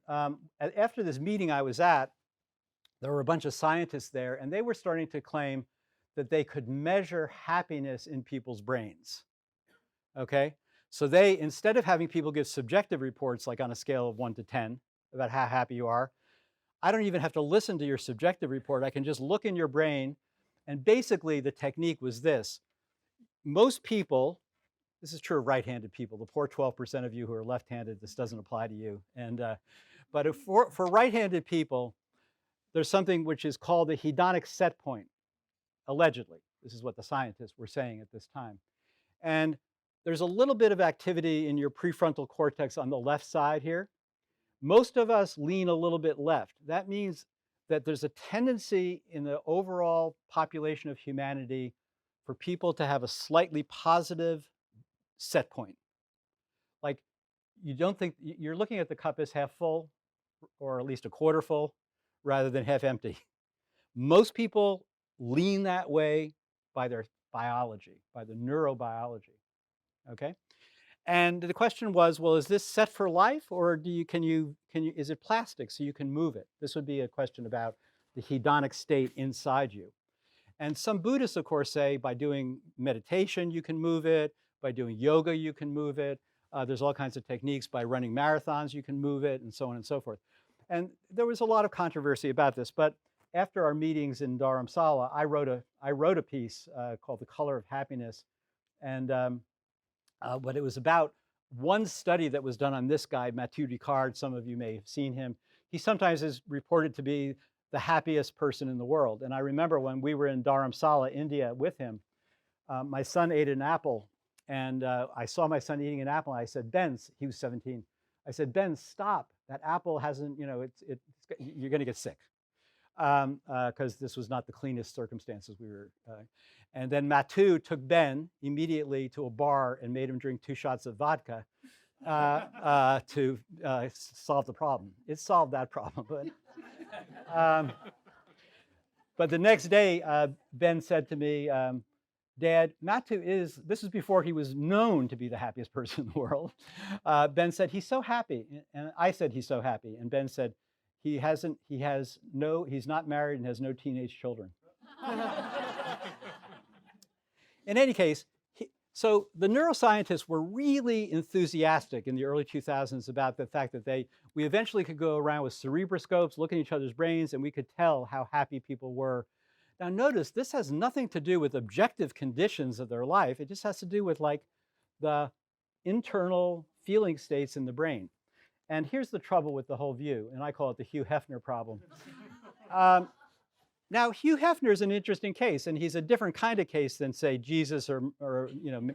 after this meeting I was at, there were a bunch of scientists there, and they were starting to claim that they could measure happiness in people's brains. Okay? So they, instead of having people give subjective reports, like on a scale of 1 to 10, about how happy you are, I don't even have to listen to your subjective report. I can just look in your brain. And basically, the technique was this. Most people, this is true of right-handed people, the poor 12% of you who are left-handed, this doesn't apply to you. But for right-handed people, there's something which is called the hedonic set point, allegedly. This is what the scientists were saying at this time. And there's a little bit of activity in your prefrontal cortex on the left side here. Most of us lean a little bit left. That means that there's a tendency in the overall population of humanity for people to have a slightly positive set point. Like you don't think, you're looking at the cup as half full, or at least a quarter full, rather than half empty. Most people lean that way by their biology, by the neurobiology, okay? And the question was, well, is this set for life, or is it plastic so you can move it? This would be a question about the hedonic state inside you. And some Buddhists, of course, say by doing meditation you can move it, by doing yoga you can move it. There's all kinds of techniques. By running marathons you can move it, and so on and so forth. And there was a lot of controversy about this, but after our meetings in Dharamsala, I wrote a piece called "The Color of Happiness," and but it was about one study that was done on this guy, Mathieu Ricard. Some of you may have seen him. He sometimes is reported to be the happiest person in the world. And I remember when we were in Dharamsala, India, with him, my son ate an apple, and I saw my son eating an apple, and I said, Ben, he was 17. I said, Ben, stop. That apple hasn't, you're going to get sick. Because this was not the cleanest circumstances we were. And then Mathieu took Ben immediately to a bar and made him drink 2 shots of vodka to solve the problem. It solved that problem. But the next day, Ben said to me, Dad, Mathieu this is before he was known to be the happiest person in the world. Ben said, he's so happy. And I said, he's so happy. And Ben said, he's not married and has no teenage children. In any case, so the neuroscientists were really enthusiastic in the early 2000s about the fact that we eventually could go around with cerebroscopes, look at each other's brains, and we could tell how happy people were. Now notice, this has nothing to do with objective conditions of their life. It just has to do with like the internal feeling states in the brain. And here's the trouble with the whole view, and I call it the Hugh Hefner problem. Now, Hugh Hefner is an interesting case, and he's a different kind of case than, say, Jesus or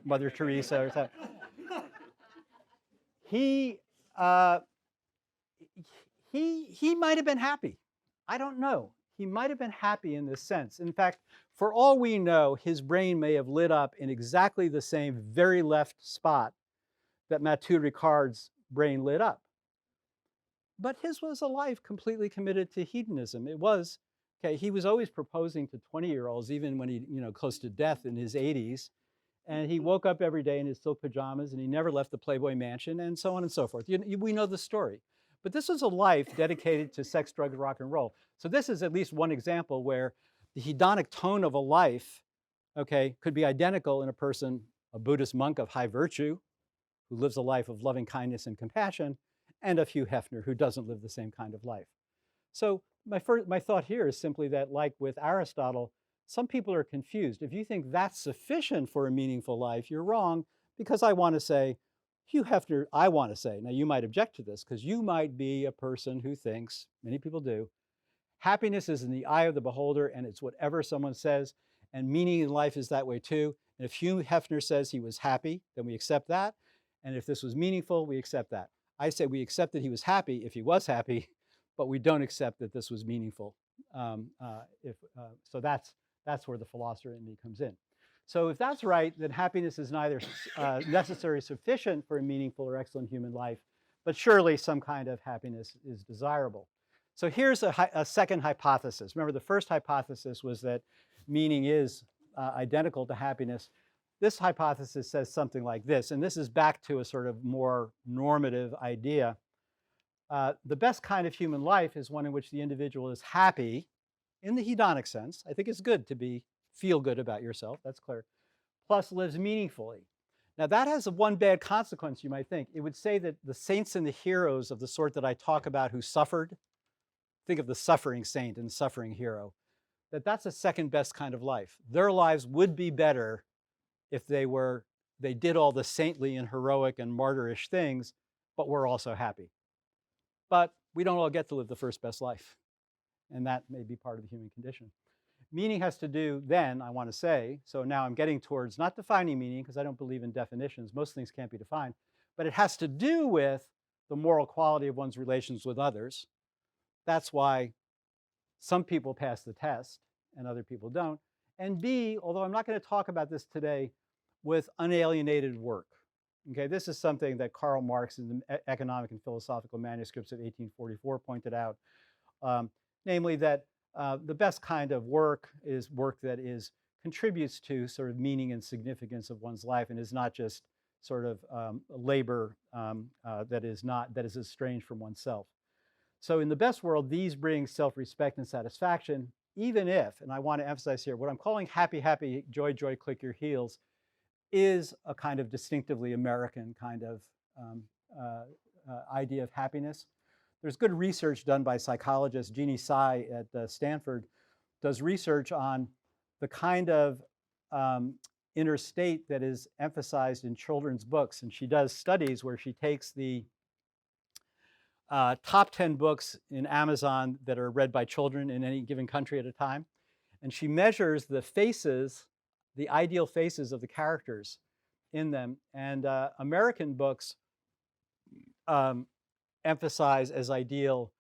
Mother Teresa or something. He he might have been happy. I don't know. He might have been happy in this sense. In fact, for all we know, his brain may have lit up in exactly the same very left spot that Matthieu Ricard's brain lit up. But his was a life completely committed to hedonism. It was, okay, he was always proposing to 20-year-olds, even when he, close to death in his 80s. And he woke up every day in his silk pajamas, and he never left the Playboy Mansion, and so on and so forth. We know the story. But this was a life dedicated to sex, drugs, rock and roll. So this is at least one example where the hedonic tone of a life, okay, could be identical in a person, a Buddhist monk of high virtue, who lives a life of loving kindness and compassion, and of Hugh Hefner, who doesn't live the same kind of life. So my thought here is simply that, like with Aristotle, some people are confused. If you think that's sufficient for a meaningful life, you're wrong, because I want to say, Hugh Hefner, I want to say, now you might object to this, because you might be a person who thinks, many people do, happiness is in the eye of the beholder, and it's whatever someone says, and meaning in life is that way too. And if Hugh Hefner says he was happy, then we accept that. And if this was meaningful, we accept that. I say we accept that he was happy if he was happy, but we don't accept that this was meaningful. So that's where the philosopher in me comes in. So if that's right, then happiness is neither necessarily sufficient for a meaningful or excellent human life, but surely some kind of happiness is desirable. So here's a second hypothesis. Remember, the first hypothesis was that meaning is identical to happiness. This hypothesis says something like this, and this is back to a sort of more normative idea. The best kind of human life is one in which the individual is happy in the hedonic sense. I think it's good to feel good about yourself, that's clear, plus lives meaningfully. Now that has one bad consequence, you might think. It would say that the saints and the heroes of the sort that I talk about who suffered, think of the suffering saint and suffering hero, that's a second best kind of life. Their lives would be better if they did all the saintly and heroic and martyrish things, but were also happy. But we don't all get to live the first best life. And that may be part of the human condition. Meaning has to do then, I want to say, so now I'm getting towards not defining meaning, because I don't believe in definitions. Most things can't be defined. But it has to do with the moral quality of one's relations with others. That's why some people pass the test and other people don't. And B, although I'm not going to talk about this today, with unalienated work. Okay, this is something that Karl Marx in the Economic and Philosophical Manuscripts of 1844 pointed out, namely that the best kind of work is work that contributes to sort of meaning and significance of one's life, and is not just sort of labor that is estranged from oneself. So in the best world, these bring self-respect and satisfaction, even if, and I want to emphasize here, what I'm calling happy, happy, joy, joy, click your heels, is a kind of distinctively American kind of idea of happiness. There's good research done by psychologist Jeannie Tsai at Stanford, does research on the kind of inner state that is emphasized in children's books. And she does studies where she takes the top 10 books in Amazon that are read by children in any given country at a time. And she measures the faces, the ideal faces of the characters in them. And American books emphasize as ideal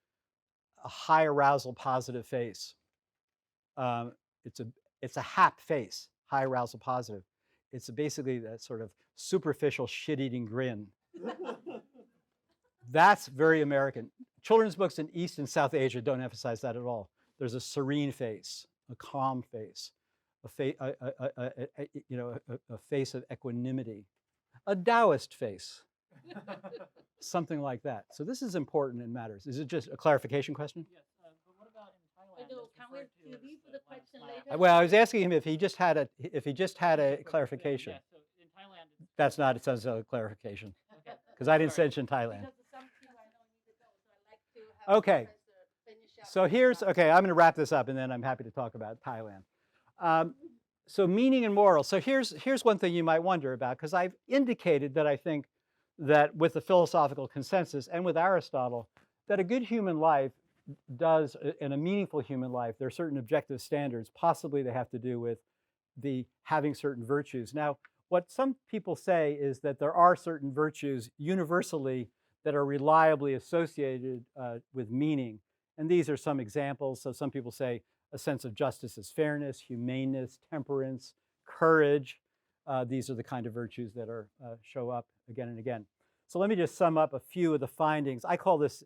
a high arousal positive face. It's a hap face, high arousal positive. It's basically that sort of superficial shit-eating grin. That's very American. Children's books in East and South Asia don't emphasize that at all. There's a serene face, a calm face, a face of equanimity, a Taoist face, something like that. So this is important and matters. Is it just a clarification question? Yes, but what about in Thailand? Can we leave the question later? Well, I was asking him if he just had a clarification. Yeah, so in Thailand, That's not, it sounds like a clarification, because I didn't mention Thailand. Because some people I know need to go, so I'd like to have Okay. the professor finish up. So I'm going to wrap this up, and then I'm happy to talk about Thailand. So meaning and moral. So here's one thing you might wonder about, because I've indicated that I think that with the philosophical consensus and with Aristotle, that a good human life does, in a meaningful human life, there are certain objective standards. Possibly they have to do with the having certain virtues. Now, what some people say is that there are certain virtues universally that are reliably associated with meaning. And these are some examples. So some people say a sense of justice is fairness, humaneness, temperance, courage. These are the kind of virtues that show up again and again. So let me just sum up a few of the findings. I call this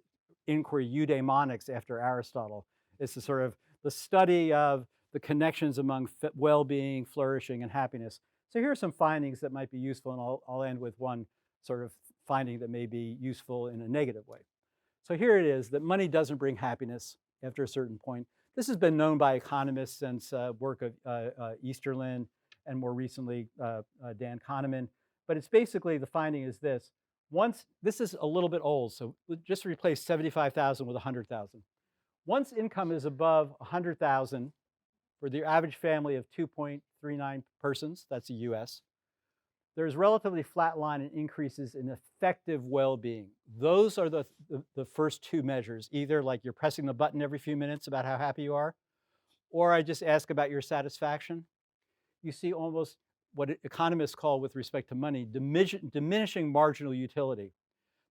inquiry eudaimonics after Aristotle. It's the sort of the study of the connections among well-being, flourishing, and happiness. So here are some findings that might be useful, and I'll end with one sort of finding that may be useful in a negative way. So here it is, that money doesn't bring happiness after a certain point. This has been known by economists since work of Easterlin and more recently Dan Kahneman. But it's basically, the finding is this. This is a little bit old, so just replace 75,000 with 100,000. Once income is above 100,000 for the average family of 2.39 persons, that's the US, there's relatively flat line and increases in affective well-being. Those are the first two measures, either like you're pressing the button every few minutes about how happy you are, or I just ask about your satisfaction. You see almost what economists call, with respect to money, diminishing marginal utility.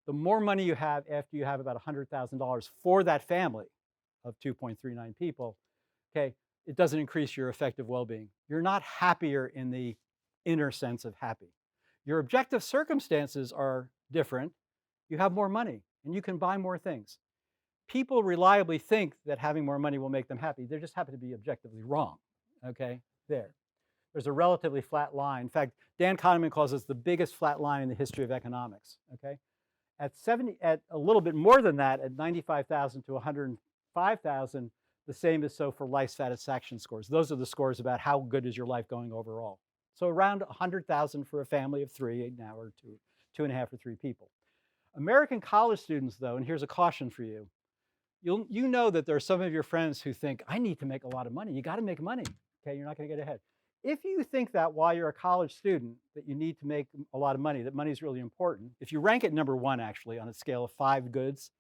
The more money you have after you have about $100,000 for that family of 2.39 people, okay, it doesn't increase your affective well-being. You're not happier in the inner sense of happy. Your objective circumstances are different. You have more money and you can buy more things. People reliably think that having more money will make them happy. They just happen to be objectively wrong, okay? There's a relatively flat line. In fact, Dan Kahneman calls this the biggest flat line in the history of economics, okay? At a little bit more than that, at 95,000 to 105,000, the same is so for life satisfaction scores. Those are the scores about how good is your life going overall. So around 100,000 for a family of three now, or two and a half or three people. American college students, though, and here's a caution for you. You know that there are some of your friends who think, I need to make a lot of money. You got to make money, okay? You're not going to get ahead. If you think that while you're a college student that you need to make a lot of money, that money is really important, if you rank it number one, actually, on a scale of 5 goods,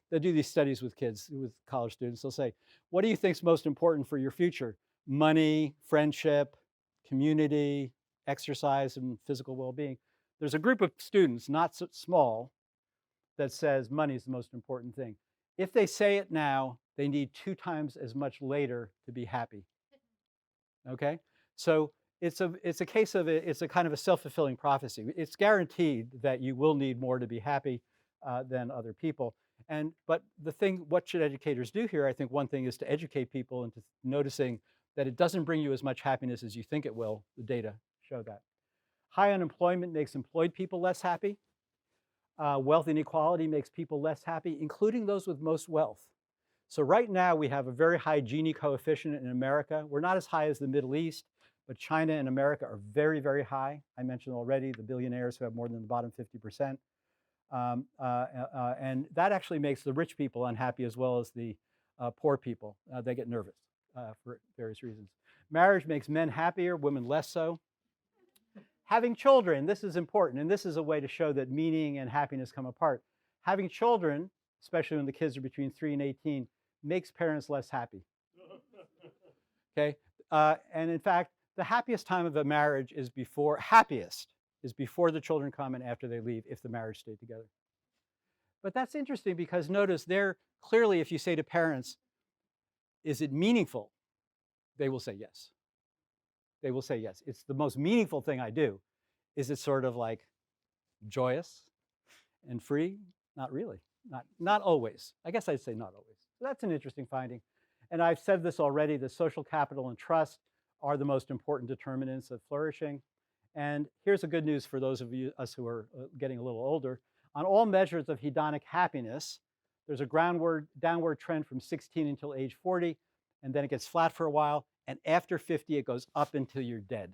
they'll do these studies with kids, with college students. They'll say, what do you think is most important for your future? Money, friendship, community, exercise, and physical well-being. There's a group of students, not so small, that says money is the most important thing. If they say it now, they need 2 times as much later to be happy. Okay? So it's a case of it's a kind of a self-fulfilling prophecy. It's guaranteed that you will need more to be happy than other people. But what should educators do here? I think one thing is to educate people into noticing that it doesn't bring you as much happiness as you think it will. The data show that. High unemployment makes employed people less happy. Wealth inequality makes people less happy, including those with most wealth. So right now we have a very high Gini coefficient in America. We're not as high as the Middle East, but China and America are very, very high. I mentioned already the billionaires who have more than the bottom 50%. And that actually makes the rich people unhappy as well as the poor people. They get nervous for various reasons. Marriage makes men happier, women less so. Having children, this is important, and this is a way to show that meaning and happiness come apart. Having children, especially when the kids are between 3 and 18, makes parents less happy. Okay, and in fact, the happiest time of a marriage is before the children come and after they leave, if the marriage stayed together. But that's interesting because notice there, clearly if you say to parents, is it meaningful? They will say yes. They will say yes. It's the most meaningful thing I do. Is it sort of like joyous and free? Not really. Not always. I guess I'd say not always. So that's an interesting finding. And I've said this already, that social capital and trust are the most important determinants of flourishing. And here's the good news for those of us who are getting a little older. On all measures of hedonic happiness, there's a downward trend from 16 until age 40, and then it gets flat for a while, and after 50, it goes up until you're dead.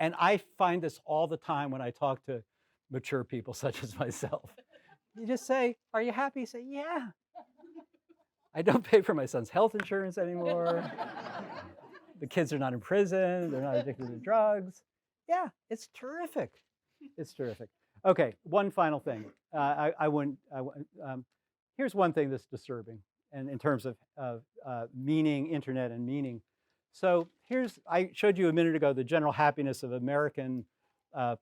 And I find this all the time when I talk to mature people such as myself. You just say, are you happy? You say, yeah. I don't pay for my son's health insurance anymore. The kids are not in prison. They're not addicted to drugs. Yeah, it's terrific. It's terrific. Okay, one final thing. Here's one thing that's disturbing, and in terms of meaning, internet and meaning. So I showed you a minute ago the general happiness of American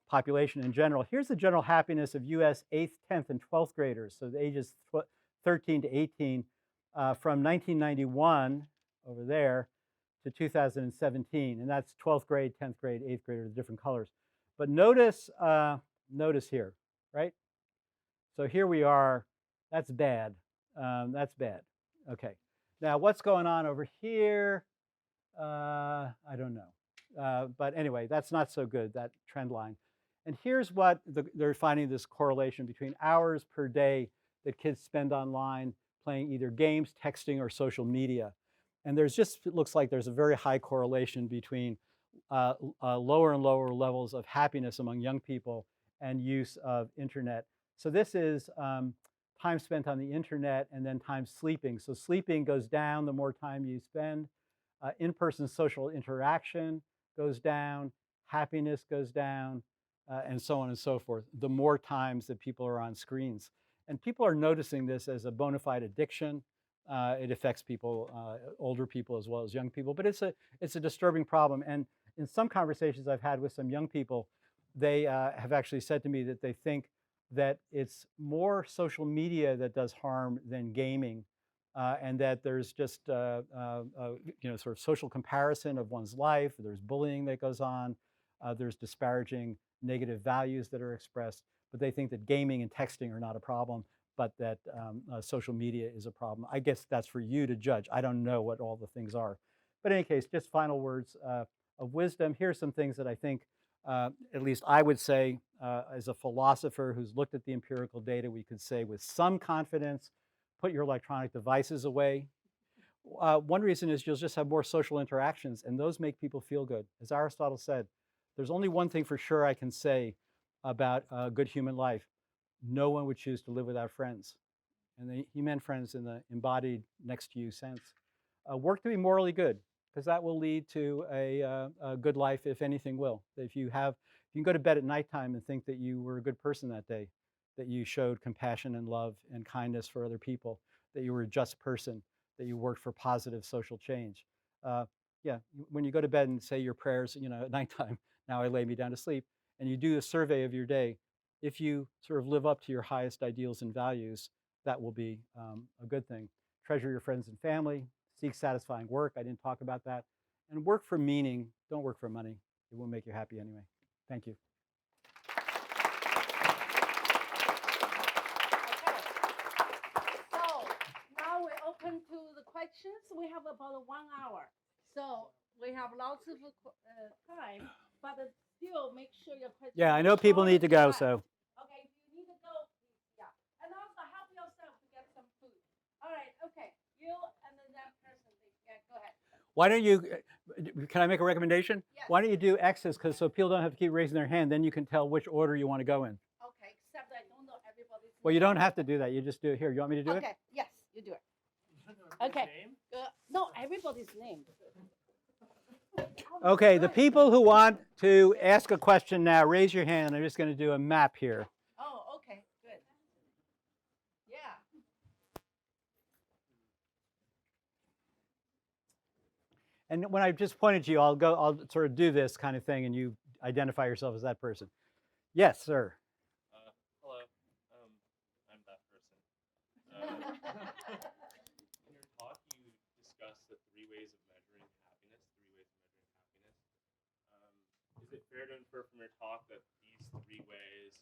population in general. Here's the general happiness of US 8th, 10th, and 12th graders, so the ages 13 to 18, from 1991 over there to 2017, and that's 12th grade, 10th grade, 8th grade, are the different colors. But notice here, right? So here we are. That's bad. That's bad. Okay. Now what's going on over here? I don't know. But anyway, that's not so good, that trend line. And here's what they're finding, this correlation between hours per day that kids spend online playing either games, texting, or social media. And it looks like there's a very high correlation between lower and lower levels of happiness among young people and use of internet. So this is time spent on the internet and then time sleeping. So sleeping goes down the more time you spend. In-person social interaction goes down, happiness goes down, and so on and so forth, the more times that people are on screens. And people are noticing this as a bona fide addiction. It affects people, older people as well as young people, but it's a disturbing problem. And in some conversations I've had with some young people, they have actually said to me that they think that it's more social media that does harm than gaming. And that there's just sort of social comparison of one's life. There's bullying that goes on. There's disparaging negative values that are expressed. But they think that gaming and texting are not a problem, but that social media is a problem. I guess that's for you to judge. I don't know what all the things are. But in any case, just final words of wisdom. Here's some things that I think, at least I would say, as a philosopher who's looked at the empirical data, we could say with some confidence, put your electronic devices away. One reason is you'll just have more social interactions, and those make people feel good. As Aristotle said, there's only one thing for sure I can say about a good human life. No one would choose to live without friends. And he meant friends in the embodied next to you sense. Work to be morally good, because that will lead to a good life, if anything will. If you can go to bed at nighttime and think that you were a good person that day, that you showed compassion and love and kindness for other people, that you were a just person, that you worked for positive social change. Yeah, when you go to bed and say your prayers, at nighttime, now I lay me down to sleep, and you do a survey of your day, if you sort of live up to your highest ideals and values, that will be a good thing. Treasure your friends and family, seek satisfying work. I didn't talk about that. And work for meaning. Don't work for money. It won't make you happy anyway. Thank you. Open to the questions. We have about 1 hour, so we have lots of time. But still, make sure your questions. Yeah, I know people need to go, so. Okay, if you need to go, yeah, and also help yourself to get some food. All right, okay, you and then that person. Yeah, go ahead. Why don't you? Can I make a recommendation? Yes. Why don't you do X's, so people don't have to keep raising their hand. Then you can tell which order you want to go in. Okay, except I don't know everybody's. Well, you don't have to do that. You just do it here. You want me to do it? Okay. Yes, you do it. Okay. No, everybody's name. Okay, the people who want to ask a question now, raise your hand. I'm just going to do a map here. Oh, okay, good. Yeah. And when I just pointed to you, I'll sort of do this kind of thing, and you identify yourself as that person. Yes, sir. Hello, I'm that person. In your talk, you discussed the 3 ways of measuring happiness. Is it fair to infer from your talk that these 3 ways?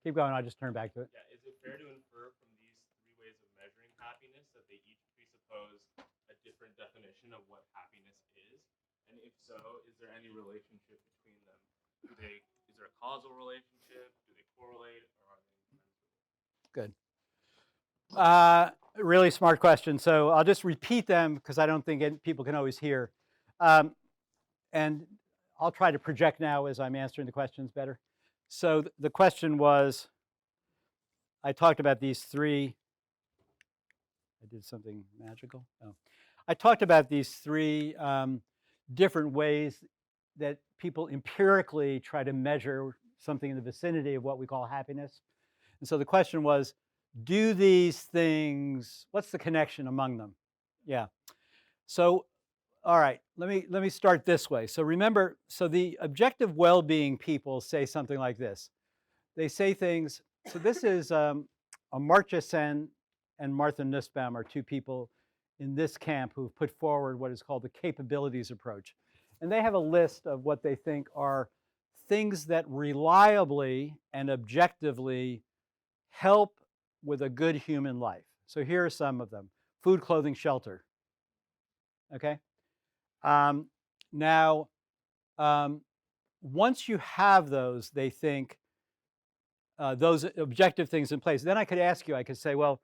Keep going. I'll just turn back to it. Yeah. Is it fair to infer from these 3 ways of measuring happiness that they each presuppose a different definition of what happiness is? And if so, is there any relationship between them? Is there a causal relationship? Do they correlate, or are they independent? Good. Really smart question. So I'll just repeat them because I don't think people can always hear. And I'll try to project now as I'm answering the questions better. So the question was, I talked about these 3. I did something magical. Oh. I talked about these 3 different ways that people empirically try to measure something in the vicinity of what we call happiness. And so the question was, do these things, what's the connection among them? Yeah. So all right, let me start this way. So remember, so the objective well-being people say something like this. They say things. So this is Amartya Sen and Martha Nussbaum are two people in this camp who've put forward what is called the capabilities approach. And they have a list of what they think are things that reliably and objectively help with a good human life. So here are some of them: food, clothing, shelter. Okay. Now, once you have those, they think those objective things in place, then I could ask you, I could say, well,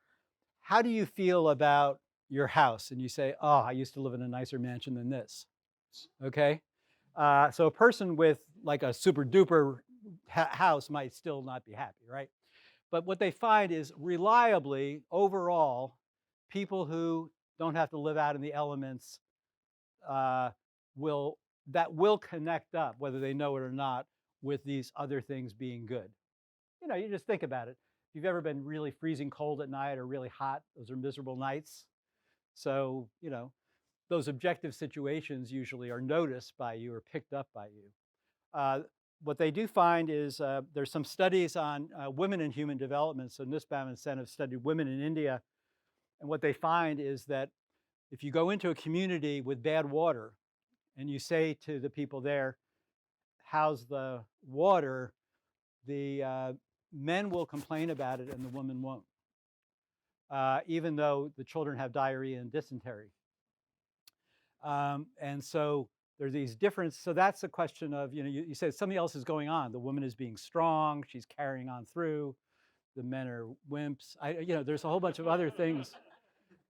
how do you feel about your house? And you say, oh, I used to live in a nicer mansion than this. Okay. So a person with like a super duper house might still not be happy, right? But what they find is reliably, overall, people who don't have to live out in the elements uh, will connect up, whether they know it or not, with these other things being good. You know, you just think about it. If you've ever been really freezing cold at night or really hot, those are miserable nights. So, you know, those objective situations usually are noticed by you or picked up by you. What they do find is there's some studies on women in human development. So Nussbaum and Sen have studied women in India. And what they find is that if you go into a community with bad water and you say to the people there, how's the water? The men will complain about it and the women won't, even though the children have diarrhea and dysentery. And so there's these differences. So that's a question of, you know, you said something else is going on. The woman is being strong. She's carrying on through. The men are wimps. You know, there's a whole bunch of other things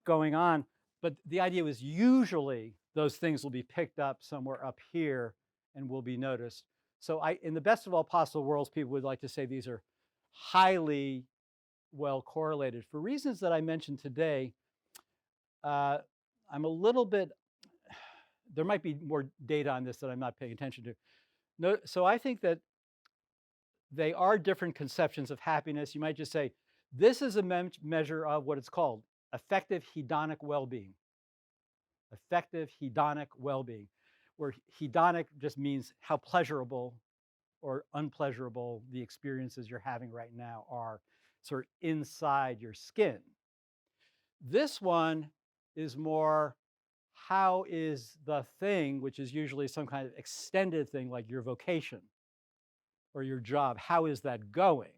going on. But the idea was usually those things will be picked up somewhere up here and will be noticed. So in the best of all possible worlds, people would like to say these are highly well correlated. For reasons that I mentioned today, I'm a little bit, there might be more data on this that I'm not paying attention to. No, so I think that they are different conceptions of happiness. You might just say, this is a measure of what it's called affective hedonic well-being. Affective hedonic well-being, where hedonic just means how pleasurable or unpleasurable the experiences you're having right now are, sort of inside your skin. This one is more, how is the thing, which is usually some kind of extended thing like your vocation or your job, how is that going?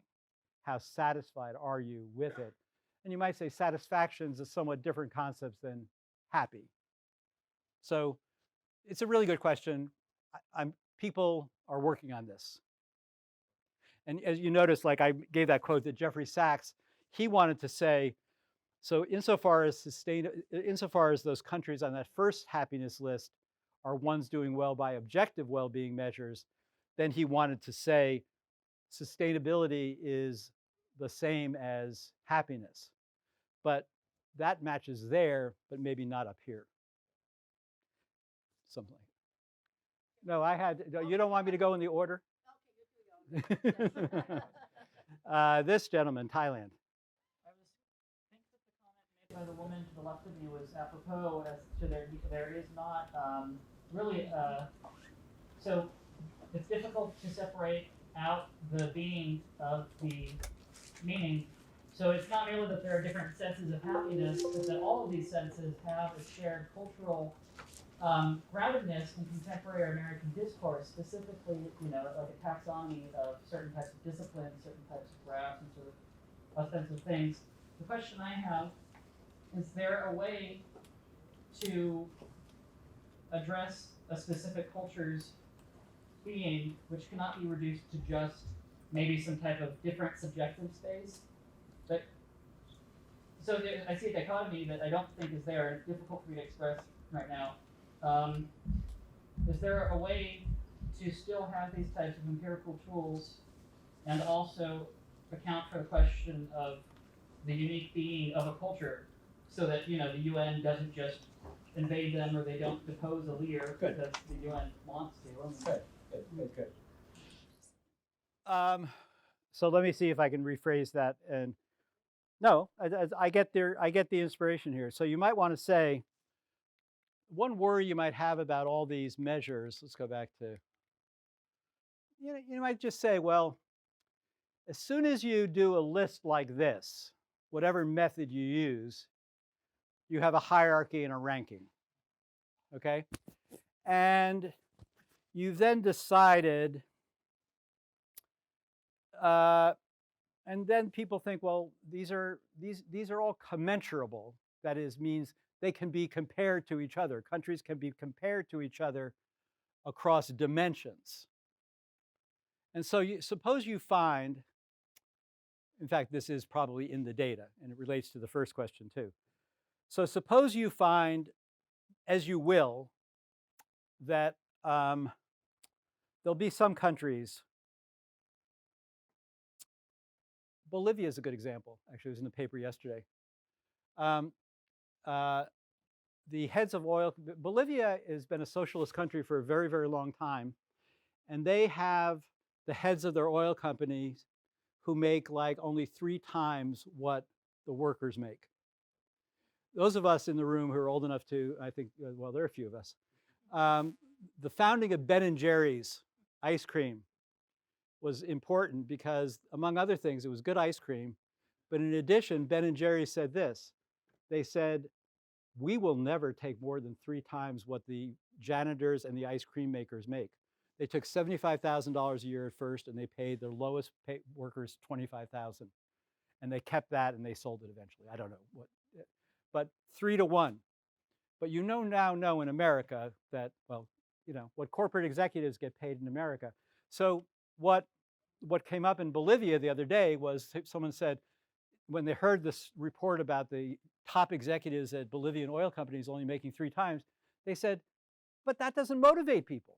How satisfied are you with it? And you might say satisfaction is a somewhat different concept than happy. So it's a really good question. People are working on this. And as you notice, like I gave that quote that Jeffrey Sachs, he wanted to say, so insofar as those countries on that first happiness list are ones doing well by objective well-being measures, then he wanted to say sustainability is the same as happiness. But that matches there, but maybe not up here. Something like that. No, I had, you don't want me to go in the order? This gentleman, Thailand. I think that the comment made by the woman to the left of me was apropos as to there is not really, so it's difficult to separate out the being of the meaning. So it's not merely that there are different senses of happiness, but that all of these senses have a shared cultural groundedness in contemporary American discourse, specifically, you know, like a taxonomy of certain types of disciplines, certain types of graphs, and sort of offensive things. The question I have is there a way to address a specific culture's being which cannot be reduced to just maybe some type of different subjective space? But so I see a dichotomy that I don't think is there, and it's difficult for me to express right now. Is there a way to still have these types of empirical tools and also account for the question of the unique being of a culture, so that, you know, the UN doesn't just invade them or they don't depose a leader because the UN wants to? Good. So let me see if I can rephrase that. And no, I get the inspiration here. So you might want to say, one worry you might have about all these measures, let's go back to, you might just say, well, as soon as you do a list like this, whatever method you use, you have a hierarchy and a ranking, okay? And you've then decided, and then people think, well, these are all commensurable. That is, means they can be compared to each other. Countries can be compared to each other across dimensions. And so suppose you find, in fact, this is probably in the data, and it relates to the first question too. So suppose you find, as you will, that there'll be some countries. Bolivia is a good example. Actually, it was in the paper yesterday. The heads of oil, Bolivia has been a socialist country for a very, very long time. And they have the heads of their oil companies who make like only 3 times what the workers make. Those of us in the room who are old enough to, I think, well, there are a few of us. The founding of Ben and Jerry's ice cream was important because, among other things, it was good ice cream. But in addition, Ben and Jerry's said this. They said, we will never take more than 3 times what the janitors and the ice cream makers make. They took $75,000 a year at first, and they paid their lowest paid workers $25,000. And they kept that, and they sold it eventually. I don't know what, but 3 to 1. But you now know in America that, well, what corporate executives get paid in America. So what came up in Bolivia the other day was someone said, when they heard this report about the top executives at Bolivian oil companies only making 3 times, they said, but that doesn't motivate people.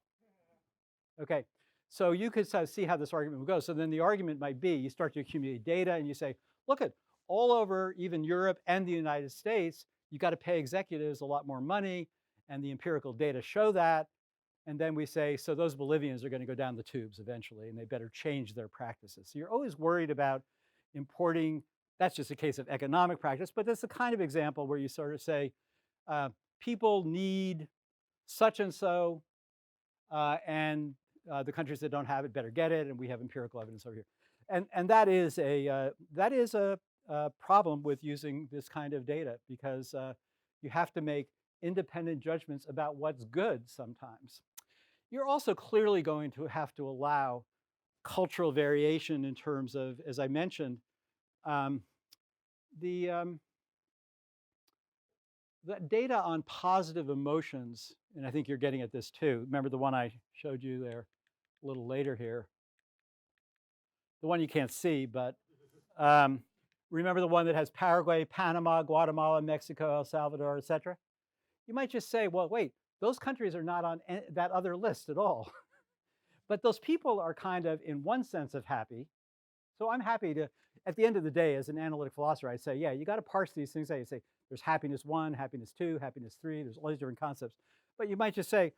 Okay, so you could sort of see how this argument would go. So then the argument might be, you start to accumulate data and you say, look at all over even Europe and the United States, you got to pay executives a lot more money, and the empirical data show that. And then we say, so those Bolivians are going to go down the tubes eventually, and they better change their practices. So you're always worried about importing. That's just a case of economic practice, but that's the kind of example where you sort of say, people need such and so, and the countries that don't have it better get it, and we have empirical evidence over here. And that is a problem with using this kind of data, because you have to make independent judgments about what's good sometimes. You're also clearly going to have to allow cultural variation in terms of, as I mentioned, the data on positive emotions, and I think you're getting at this too. Remember the one I showed you there a little later here? The one you can't see, but remember the one that has Paraguay, Panama, Guatemala, Mexico, El Salvador, et cetera? You might just say, well, wait, those countries are not on that other list at all. But those people are kind of, in one sense, of happy. So I'm happy to, at the end of the day, as an analytic philosopher, I say, yeah, you got to parse these things out. You say, there's happiness 1, happiness 2, happiness 3. There's all these different concepts. But you might just say,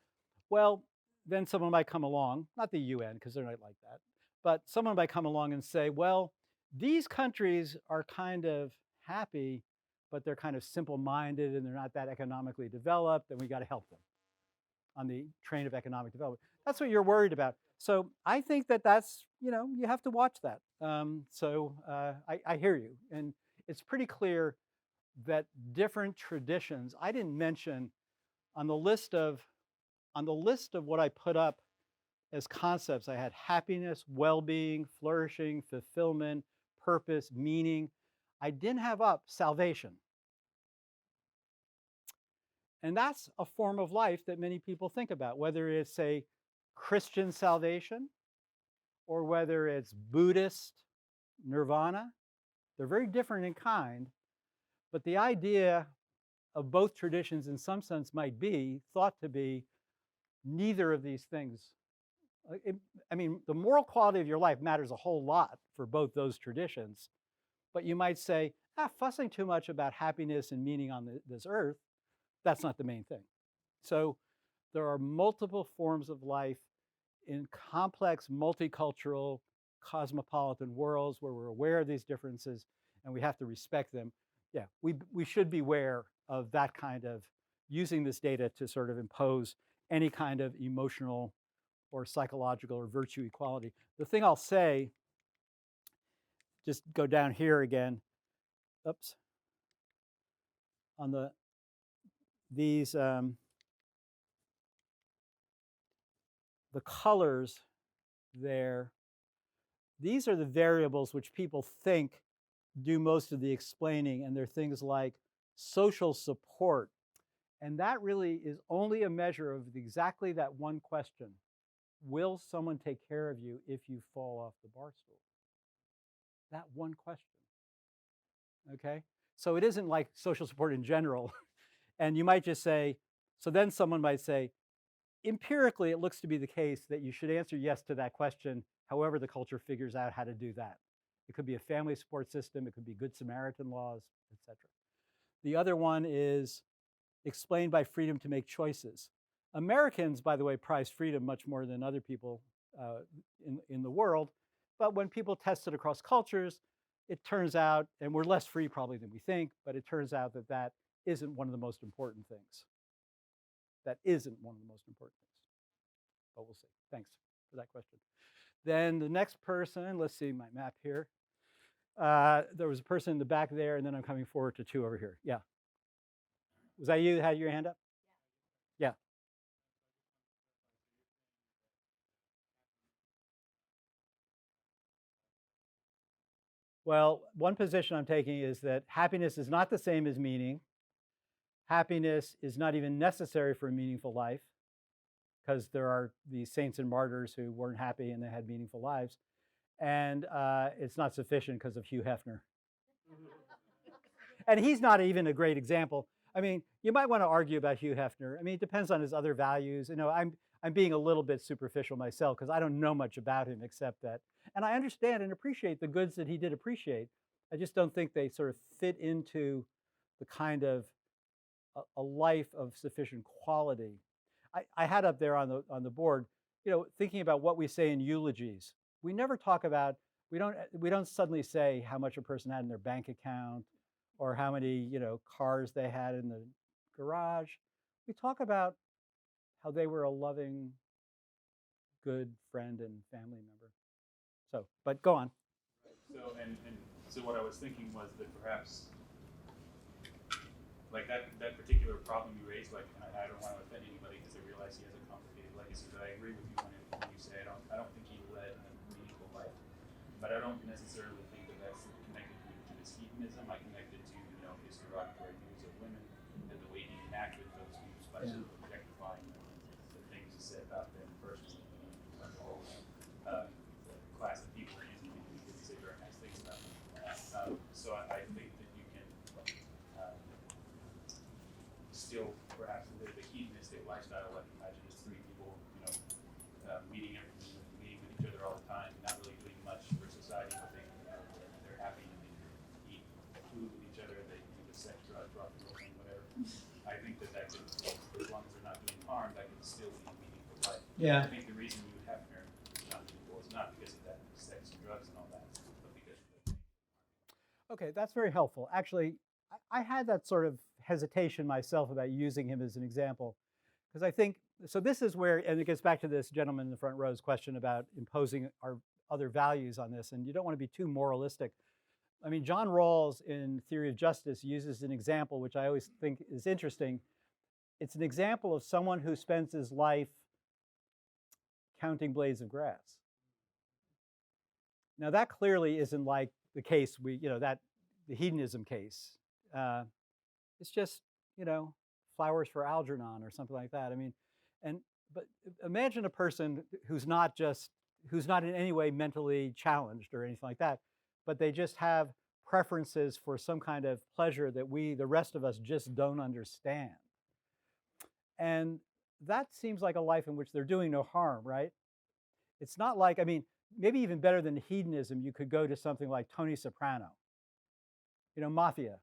well, then someone might come along, not the UN, because they're not like that, but someone might come along and say, well, these countries are kind of happy, but they're kind of simple-minded and they're not that economically developed, and we got to help them on the train of economic development. That's what you're worried about. So I think that's, you have to watch that. I hear you. And it's pretty clear that different traditions, I didn't mention on the list of what I put up as concepts, I had happiness, well-being, flourishing, fulfillment, purpose, meaning. I didn't have up salvation. And that's a form of life that many people think about, whether it's a Christian salvation or whether it's Buddhist nirvana. They're very different in kind, but the idea of both traditions in some sense might be thought to be neither of these things. The moral quality of your life matters a whole lot for both those traditions, but you might say, fussing too much about happiness and meaning on this earth, that's not the main thing. So there are multiple forms of life in complex, multicultural, cosmopolitan worlds where we're aware of these differences and we have to respect them. Yeah, we should beware of that kind of using this data to sort of impose any kind of emotional or psychological or virtue equality. The thing I'll say, just go down here again, oops, on these, the colors there, these are the variables which people think do most of the explaining, and they're things like social support. And that really is only a measure of exactly that one question. Will someone take care of you if you fall off the bar stool? That one question, okay? So it isn't like social support in general. And you might just say, so then someone might say, empirically, it looks to be the case that you should answer yes to that question, however the culture figures out how to do that. It could be a family support system, it could be Good Samaritan laws, etc. The other one is explained by freedom to make choices. Americans, by the way, prize freedom much more than other people in the world. But when people test it across cultures, it turns out, and we're less free probably than we think, but it turns out that that isn't one of the most important things. That isn't one of the most important things. But we'll see. Thanks for that question. Then the next person, let's see my map here. There was a person in the back there, and then I'm coming forward to two over here. Yeah. Was that you that had your hand up? Yeah. Well, one position I'm taking is that happiness is not the same as meaning. Happiness is not even necessary for a meaningful life, because there are these saints and martyrs who weren't happy and they had meaningful lives. And it's not sufficient because of Hugh Hefner. And he's not even a great example. I mean, you might want to argue about Hugh Hefner. I mean, it depends on his other values. You know, I'm being a little bit superficial myself because I don't know much about him except that. And I understand and appreciate the goods that he did appreciate. I just don't think they sort of fit into the kind of a life of sufficient quality. I had up there on the board, you know, thinking about what we say in eulogies. We never talk about, we don't suddenly say how much a person had in their bank account or how many, you know, cars they had in the garage. We talk about how they were a loving, good friend and family member. So, but go on. So, and so what I was thinking was that perhaps, like that particular problem you raised, like, and I don't want to offend anybody because I realize he has a complicated legacy, but I agree with you when you say I don't think he led a meaningful life, but I don't necessarily think that that's connected to his hedonism. I connect it to, you know, his derogatory views of women and the way he enacted those views by sort of objectifying them, the things he said about them personally, the whole class of people he didn't say very nice things about them. So I think that you can still perhaps live a hedonistic lifestyle. Like imagine just three people, you know, meeting with each other all the time, not really doing much for society, but they, you know, they're happy and they eat food with each other, they do the sex, drugs, rock and roll, whatever. I think that could, as long as they're not doing harm, that can still be a meaningful life. Yeah. I think the reason Hugh Hefner is not meaningful is not because of that sex and drugs and all that, but because of the Okay, that's very helpful. Actually, I had that sort of hesitation myself about using him as an example, because I think, so this is where, and it gets back to this gentleman in the front row's question about imposing our other values on this, and you don't want to be too moralistic. I mean, John Rawls in Theory of Justice uses an example which I always think is interesting. It's an example of someone who spends his life counting blades of grass. Now that clearly isn't like the case the hedonism case. It's just, you know, flowers for Algernon or something like that. I mean, but imagine a person who's not in any way mentally challenged or anything like that, but they just have preferences for some kind of pleasure that the rest of us just don't understand. And that seems like a life in which they're doing no harm, right? It's not like, I mean, maybe even better than hedonism, you could go to something like Tony Soprano, you know, mafia,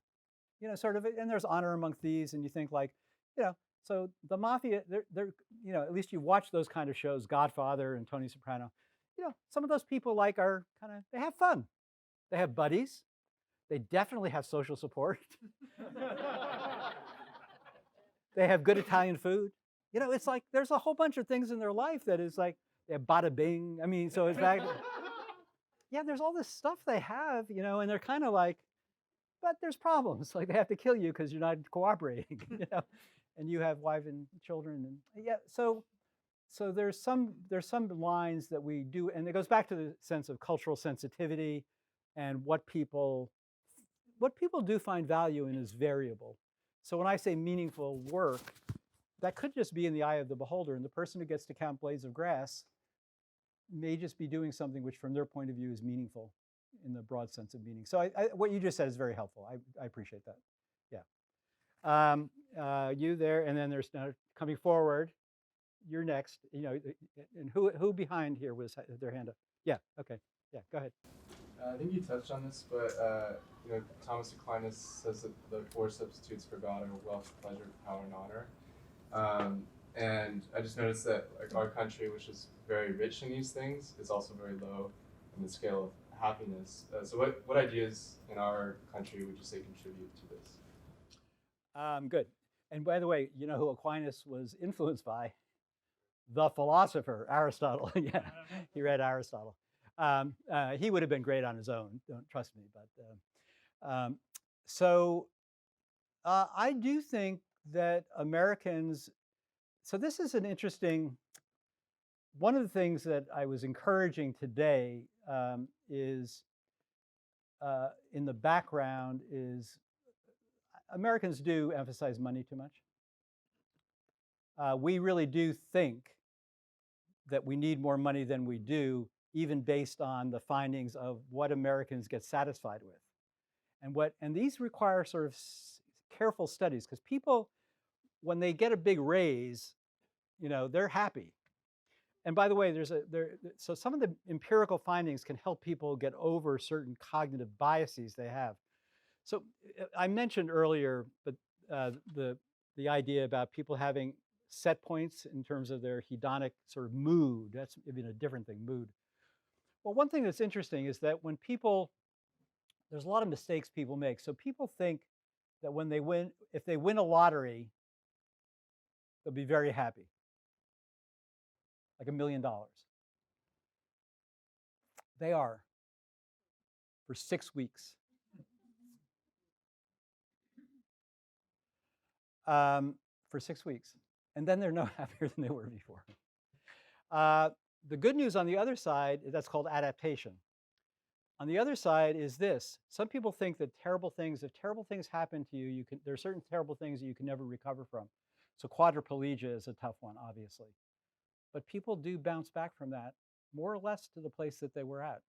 you know, sort of, and there's honor among thieves, and you think like, you know, so the mafia, they're, you know, at least you watch those kind of shows, Godfather and Tony Soprano, you know, some of those people like are kind of, they have fun. They have buddies. They definitely have social support. They have good Italian food. You know, it's like there's a whole bunch of things in their life that is like, they have bada bing. I mean, so it's like, yeah, there's all this stuff they have, you know, and they're kind of like, but there's problems. Like they have to kill you because you're not cooperating, you know, and you have wife and children, and yeah. So there's some lines that we do, and it goes back to the sense of cultural sensitivity, and what people do find value in is variable. So when I say meaningful work, that could just be in the eye of the beholder, and the person who gets to count blades of grass may just be doing something which from their point of view is meaningful in the broad sense of meaning. So what you just said is very helpful. I appreciate that. Yeah. You there, and then there's now coming forward. You're next. You know, and who behind here was their hand up? Yeah. Okay. Yeah. Go ahead. I think you touched on this, but you know, Thomas Aquinas says that the four substitutes for God are wealth, pleasure, power, and honor. And I just noticed that like our country, which is very rich in these things, is also very low in the scale of happiness. So what ideas in our country would you say contribute to this? Good. And by the way, you know who Aquinas was influenced by? The philosopher, Aristotle. Yeah, he read Aristotle. He would have been great on his own, don't trust me. But I do think that Americans, so this is an interesting, one of the things that I was encouraging today is in the background is Americans do emphasize money too much. We really do think that we need more money than we do, even based on the findings of what Americans get satisfied with. And these require sort of careful studies, because people, when they get a big raise, you know, they're happy. And by the way, so some of the empirical findings can help people get over certain cognitive biases they have. So I mentioned earlier, but the idea about people having set points in terms of their hedonic sort of mood. That's even a different thing, mood. Well, one thing that's interesting is that when people, there's a lot of mistakes people make. So people think that when they win, if they win a lottery, they'll be very happy, like $1 million. They are for 6 weeks. For 6 weeks. And then they're no happier than they were before. The good news on the other side, that's called adaptation. On the other side is this. Some people think that if terrible things happen to you, there are certain terrible things that you can never recover from. So quadriplegia is a tough one, obviously. But people do bounce back from that, more or less to the place that they were at.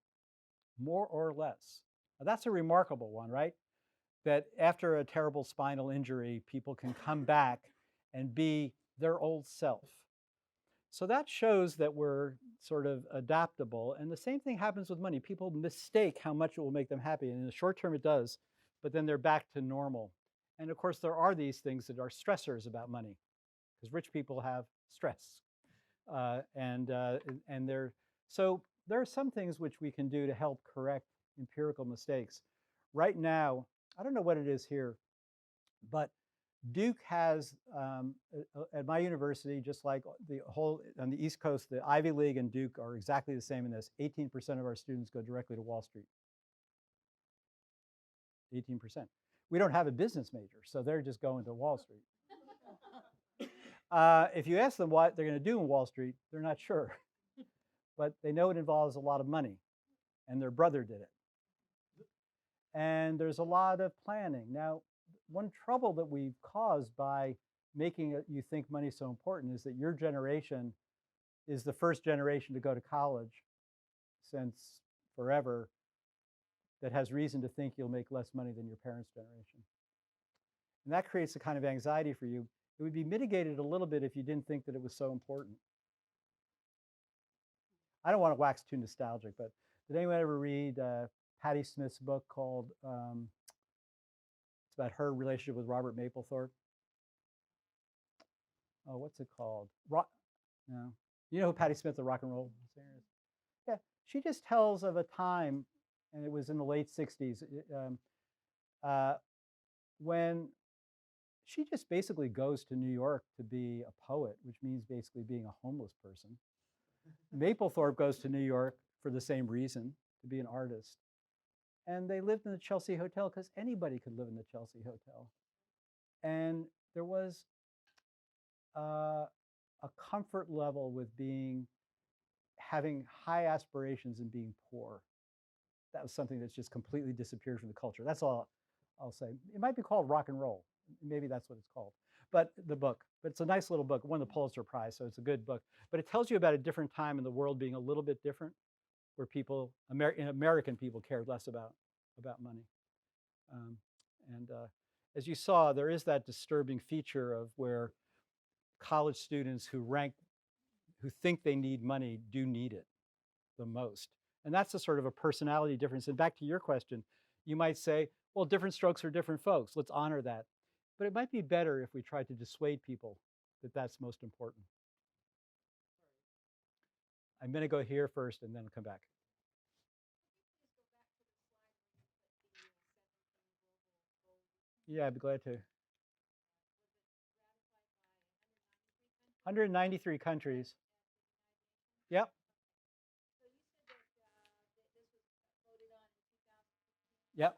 More or less. Now, that's a remarkable one, right? That after a terrible spinal injury, people can come back and be their old self. So that shows that we're sort of adaptable. And the same thing happens with money. People mistake how much it will make them happy. And in the short term, it does, but then they're back to normal. And of course, there are these things that are stressors about money, because rich people have stress. So there are some things which we can do to help correct empirical mistakes. Right now, I don't know what it is here, but Duke has, at my university, just like the whole, on the East Coast, the Ivy League and Duke are exactly the same in this. 18% of our students go directly to Wall Street. 18%. We don't have a business major, so they're just going to Wall Street. If you ask them what they're going to do in Wall Street, they're not sure. But they know it involves a lot of money, and their brother did it. And there's a lot of planning. Now, one trouble that we've caused by making you think money's so important is that your generation is the first generation to go to college since forever that has reason to think you'll make less money than your parents' generation. And that creates a kind of anxiety for you. It would be mitigated a little bit if you didn't think that it was so important. I don't want to wax too nostalgic, but did anyone ever read Patti Smith's book called, it's about her relationship with Robert Mapplethorpe? Oh, what's it called? No. You know who Patti Smith, the rock and roll singer, is? Yeah, she just tells of a time, and it was in the late 60s, when she just basically goes to New York to be a poet, which means basically being a homeless person. Mapplethorpe goes to New York for the same reason, to be an artist. And they lived in the Chelsea Hotel because anybody could live in the Chelsea Hotel. And there was a comfort level with having high aspirations and being poor. That was something that's just completely disappeared from the culture. That's all I'll say. It might be called rock and roll. Maybe that's what it's called. But the book, but it's a nice little book, won the Pulitzer Prize, so it's a good book. But it tells you about a different time in the world being a little bit different, where people, American people cared less about money. As you saw, there is that disturbing feature of where college students who think they need money do need it the most. And that's a sort of a personality difference. And back to your question, you might say, well, different strokes for different folks. Let's honor that. But it might be better if we tried to dissuade people that that's most important. I'm going to go here first and then come back. Yeah, I'd be glad to. 193 countries. Yep. Yep.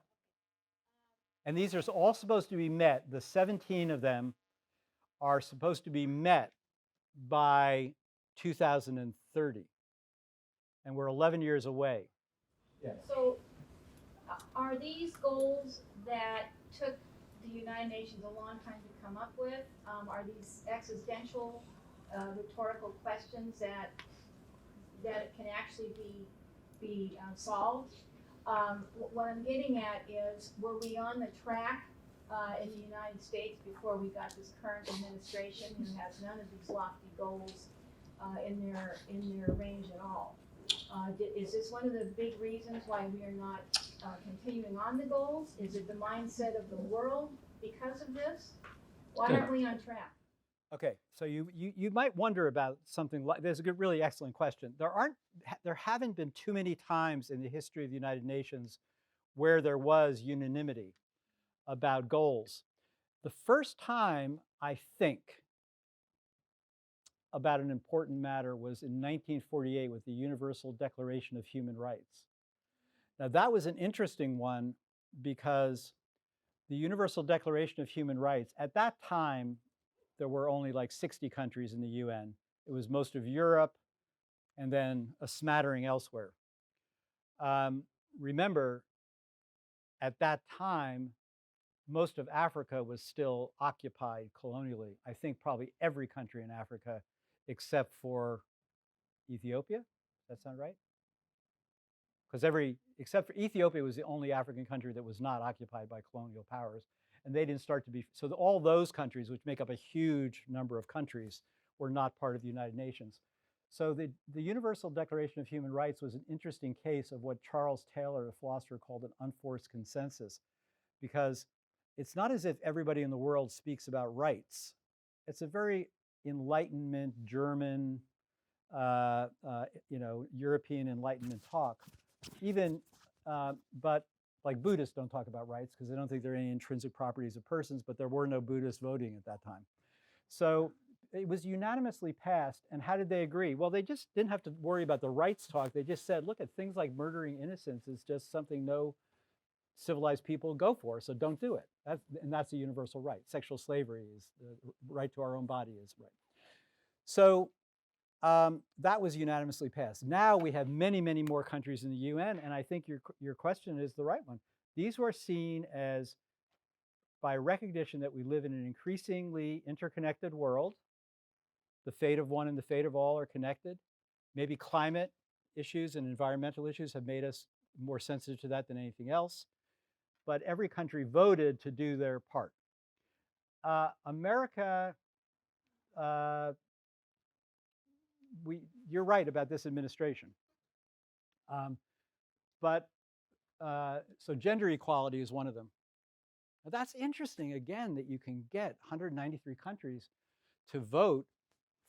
And these are all supposed to be met. The 17 of them are supposed to be met by 2030. And we're 11 years away. Yeah. So are these goals that took the United Nations a long time to come up with? Are these existential, rhetorical questions that can actually be solved? What I'm getting at is, were we on the track in the United States before we got this current administration who has none of these lofty goals in their range at all? Is this one of the big reasons why we are not continuing on the goals? Is it the mindset of the world because of this? Why aren't we on track? Okay, so you might wonder about something like, there's a good, really excellent question. There haven't been too many times in the history of the United Nations where there was unanimity about goals. The first time, I think, about an important matter was in 1948 with the Universal Declaration of Human Rights. Now that was an interesting one because the Universal Declaration of Human Rights, at that time, there were only like 60 countries in the UN. It was most of Europe and then a smattering elsewhere. Remember, at that time, most of Africa was still occupied colonially. I think probably every country in Africa except for Ethiopia. Does that sound right? Because except for Ethiopia was the only African country that was not occupied by colonial powers. And they didn't start to be, so all those countries, which make up a huge number of countries, were not part of the United Nations. So the Universal Declaration of Human Rights was an interesting case of what Charles Taylor, a philosopher, called an unforced consensus, because it's not as if everybody in the world speaks about rights. It's a very Enlightenment, German, European Enlightenment talk. But like Buddhists don't talk about rights because they don't think there are any intrinsic properties of persons, but there were no Buddhists voting at that time. So it was unanimously passed. And how did they agree? Well, they just didn't have to worry about the rights talk. They just said, look, at things like murdering innocents is just something no civilized people go for, so don't do it. And that's a universal right. Sexual slavery is the right to our own body is right. So that was unanimously passed. Now we have many, many more countries in the UN, and I think your question is the right one. These were seen as, by recognition that we live in an increasingly interconnected world, the fate of one and the fate of all are connected. Maybe climate issues and environmental issues have made us more sensitive to that than anything else. But every country voted to do their part. America, you're right about this administration. So gender equality is one of them. Now that's interesting, again, that you can get 193 countries to vote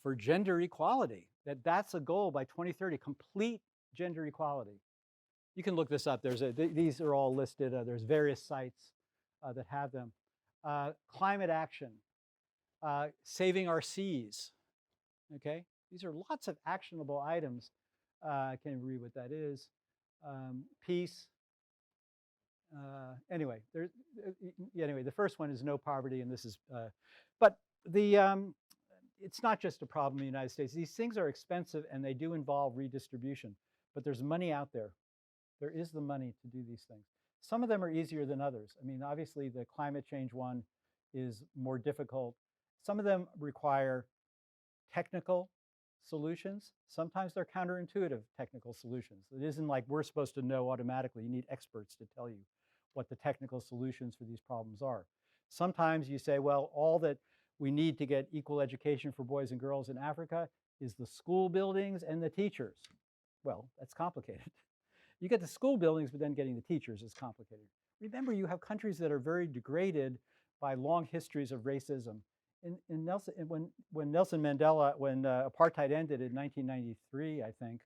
for gender equality, that's a goal by 2030, complete gender equality. You can look this up. These are all listed. There's various sites that have them. climate action, saving our seas. Okay, these are lots of actionable items. I can't even read what that is. Peace. Anyway, anyway, the first one is no poverty, and this is, but it's not just a problem in the United States. These things are expensive, and they do involve redistribution. But there's money out there. There is the money to do these things. Some of them are easier than others. I mean, obviously, the climate change one is more difficult. Some of them require technical solutions. Sometimes they're counterintuitive technical solutions. It isn't like we're supposed to know automatically. You need experts to tell you what the technical solutions for these problems are. Sometimes you say, well, all that we need to get equal education for boys and girls in Africa is the school buildings and the teachers. Well, that's complicated. You get the school buildings, but then getting the teachers is complicated. Remember, you have countries that are very degraded by long histories of racism. When Nelson Mandela, when apartheid ended in 1993, I think,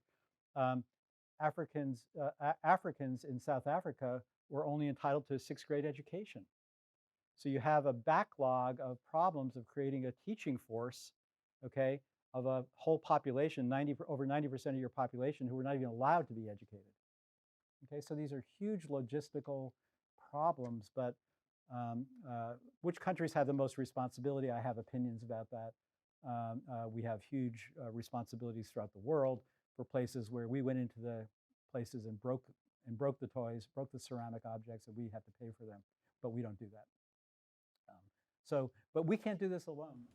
Africans in South Africa were only entitled to a 6th grade education. So you have a backlog of problems of creating a teaching force, okay, of a whole population, over 90% of your population who were not even allowed to be educated. Okay, so these are huge logistical problems, but which countries have the most responsibility? I have opinions about that. We have huge responsibilities throughout the world for places where we went into the places and broke the toys, broke the ceramic objects, and we have to pay for them, but we don't do that. But we can't do this alone.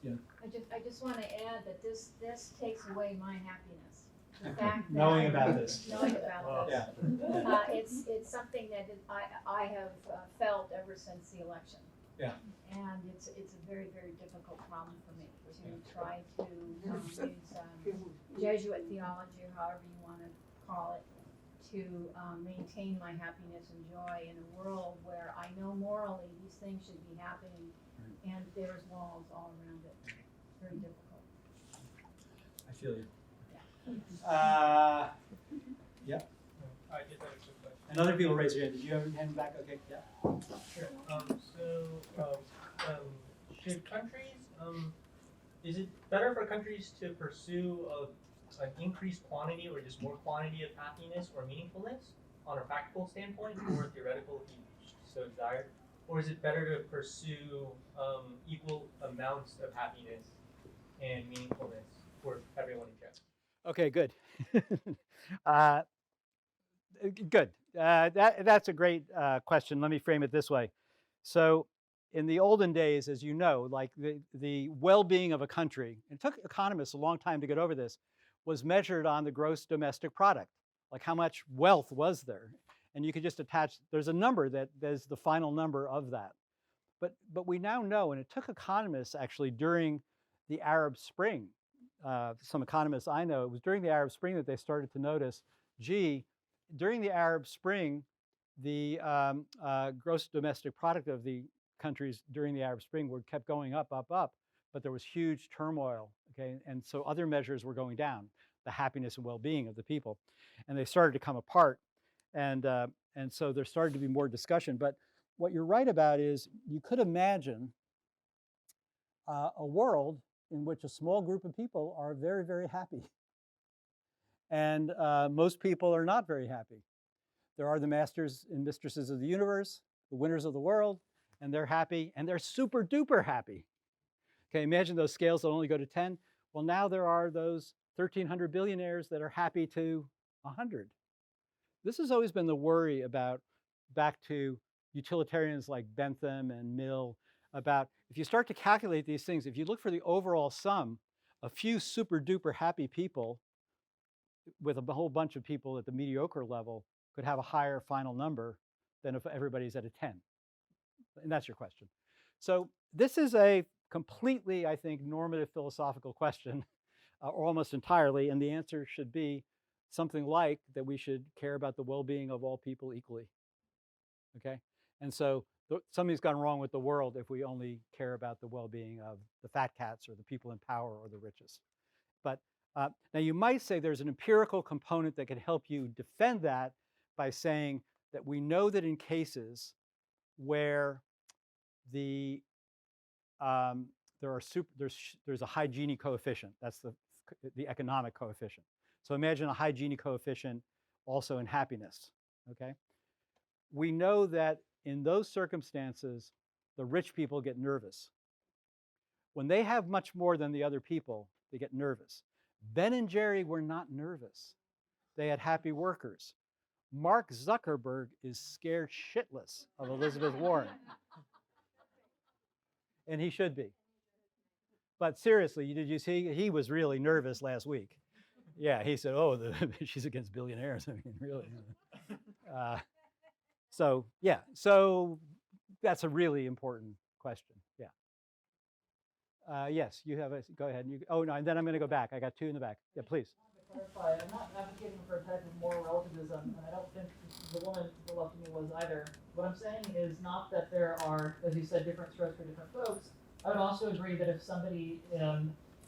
Yeah. I just want to add that this takes away my happiness. The fact that Knowing about this. Knowing about this. Yeah. It's something that I have felt ever since the election. Yeah. And it's a very, very difficult problem for me to try to use Jesuit theology, or however you want to call it, to maintain my happiness and joy in a world where I know morally these things should be happening, and there's walls all around it. It's very difficult. I feel you. Yeah. I did have a quick question. And other people raise your hand. Did you have your hand back? Okay. Yeah. Sure. Should countries, is it better for countries to pursue an increased quantity or just more quantity of happiness or meaningfulness on a practical standpoint, or theoretical if you so desire? Or is it better to pursue equal amounts of happiness and meaningfulness for everyone in general? Okay, good. Good. That's a great question. Let me frame it this way. So in the olden days, as you know, like the well-being of a country, it took economists a long time to get over this, was measured on the gross domestic product, like how much wealth was there. And you could just attach, there's a number that is the final number of that. But we now know, and it took economists actually during the Arab Spring, some economists I know, it was during the Arab Spring that they started to notice, gee, during the Arab Spring, the gross domestic product of the countries during the Arab Spring kept going up, but there was huge turmoil, okay? And so other measures were going down, the happiness and well-being of the people. And they started to come apart. And so there started to be more discussion. But what you're right about is you could imagine a world in which a small group of people are very, very happy. And most people are not very happy. There are the masters and mistresses of the universe, the winners of the world, and they're happy, and they're super duper happy. Okay, imagine those scales that only go to 10. Well, now there are those 1,300 billionaires that are happy to 100. This has always been the worry about, back to utilitarians like Bentham and Mill, about if you start to calculate these things, if you look for the overall sum, a few super duper happy people with a whole bunch of people at the mediocre level could have a higher final number than if everybody's at a 10. And that's your question. So this is a completely, I think, normative philosophical question, or almost entirely, and the answer should be something like that we should care about the well-being of all people equally, okay? And so something's gone wrong with the world if we only care about the well-being of the fat cats or the people in power or the richest. But now you might say there's an empirical component that can help you defend that by saying that we know that in cases where the there's a high Gini coefficient. That's the economic coefficient. So imagine a high Gini coefficient also in happiness. Okay. We know that in those circumstances, the rich people get nervous. When they have much more than the other people, they get nervous. Ben and Jerry were not nervous. They had happy workers. Mark Zuckerberg is scared shitless of Elizabeth Warren. And he should be. But seriously, did you see? He was really nervous last week. Yeah, he said, oh, she's against billionaires. I mean, really. So, yeah, so that's a really important question. Yeah. Yes, you have a, go ahead. Oh, no, and then I'm going to go back. I got two in the back. Yeah, please. To clarify, I'm not advocating for a type of moral relativism, and I don't think the woman who loved me was either. What I'm saying is not that there are, as you said, different strokes for different folks. I would also agree that if somebody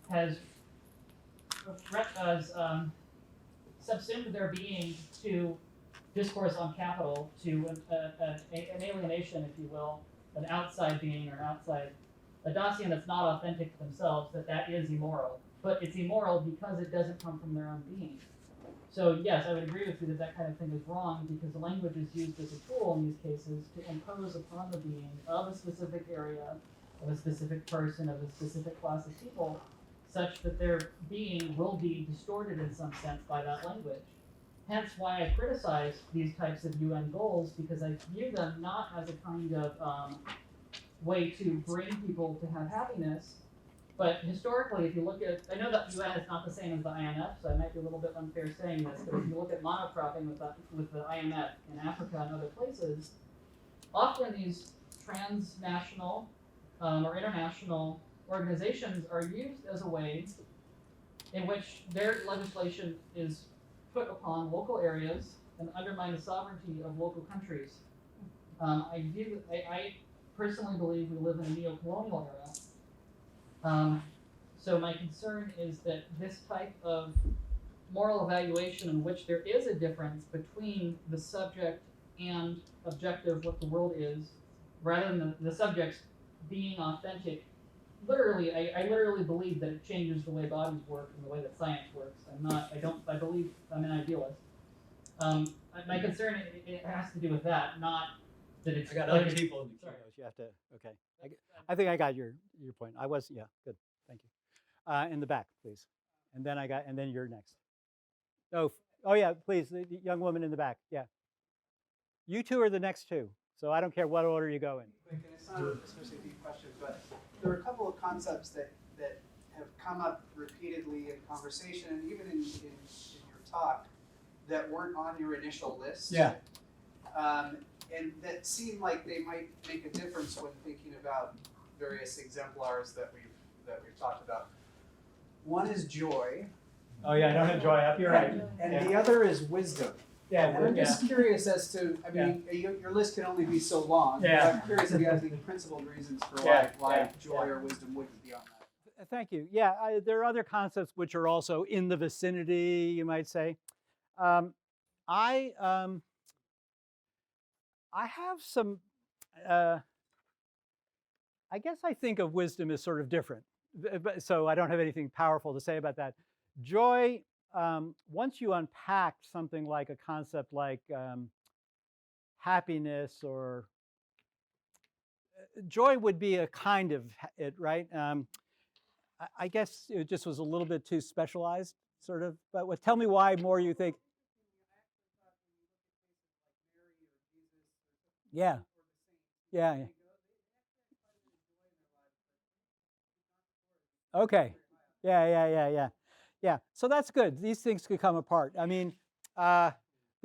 has subsumed their being to discourse on capital, to an alienation, if you will, an outside being or an outside, a Dacian that's not authentic to themselves, that is immoral. But it's immoral because it doesn't come from their own being. So yes, I would agree with you that that kind of thing is wrong because the language is used as a tool in these cases to impose upon the being of a specific area, of a specific person, of a specific class of people, such that their being will be distorted in some sense by that language. Hence why I criticize these types of UN goals, because I view them not as a kind of way to bring people to have happiness, but historically, if you look at, I know that UN is not the same as the IMF, so I might be a little bit unfair saying this, but if you look at monocropping with the IMF in Africa and other places, often these transnational or international organizations are used as a way in which their legislation is put upon local areas and undermine the sovereignty of local countries. I personally believe we live in a neo-colonial era. So my concern is that this type of moral evaluation in which there is a difference between the subject and objective, what the world is, rather than the subject's being authentic. Literally, I literally believe that it changes the way bodies work and the way that science works. I believe I'm an idealist. My concern, it has to do with that, not that it's. I got other people in the queue. You have to, okay. I think I got your point. Yeah, good, thank you. In the back, please. And then you're next. Oh yeah, please, the young woman in the back, yeah. You two are the next two, so I don't care what order you go in. And it's not especially a deep question, but there are a couple of concepts that have come up repeatedly in conversation and even in your talk that weren't on your initial list. Yeah. And that seem like they might make a difference when thinking about various exemplars that we've talked about. One is joy. Oh yeah, I don't have joy up. You're right. And the other is wisdom. Yeah, and I'm just curious as to, I mean, your list can only be so long. Yeah. But I'm curious if you have any principled reasons for why joy or wisdom wouldn't be on that. Thank you. Yeah, there are other concepts which are also in the vicinity, you might say. I have some, I guess I think of wisdom as sort of different, so I don't have anything powerful to say about that. Joy, once you unpack something like a concept like happiness, or joy would be a kind of it, right? I guess it just was a little bit too specialized, sort of, but tell me why more you think. Yeah. Yeah. Okay. Yeah. So that's good. These things could come apart. I mean, the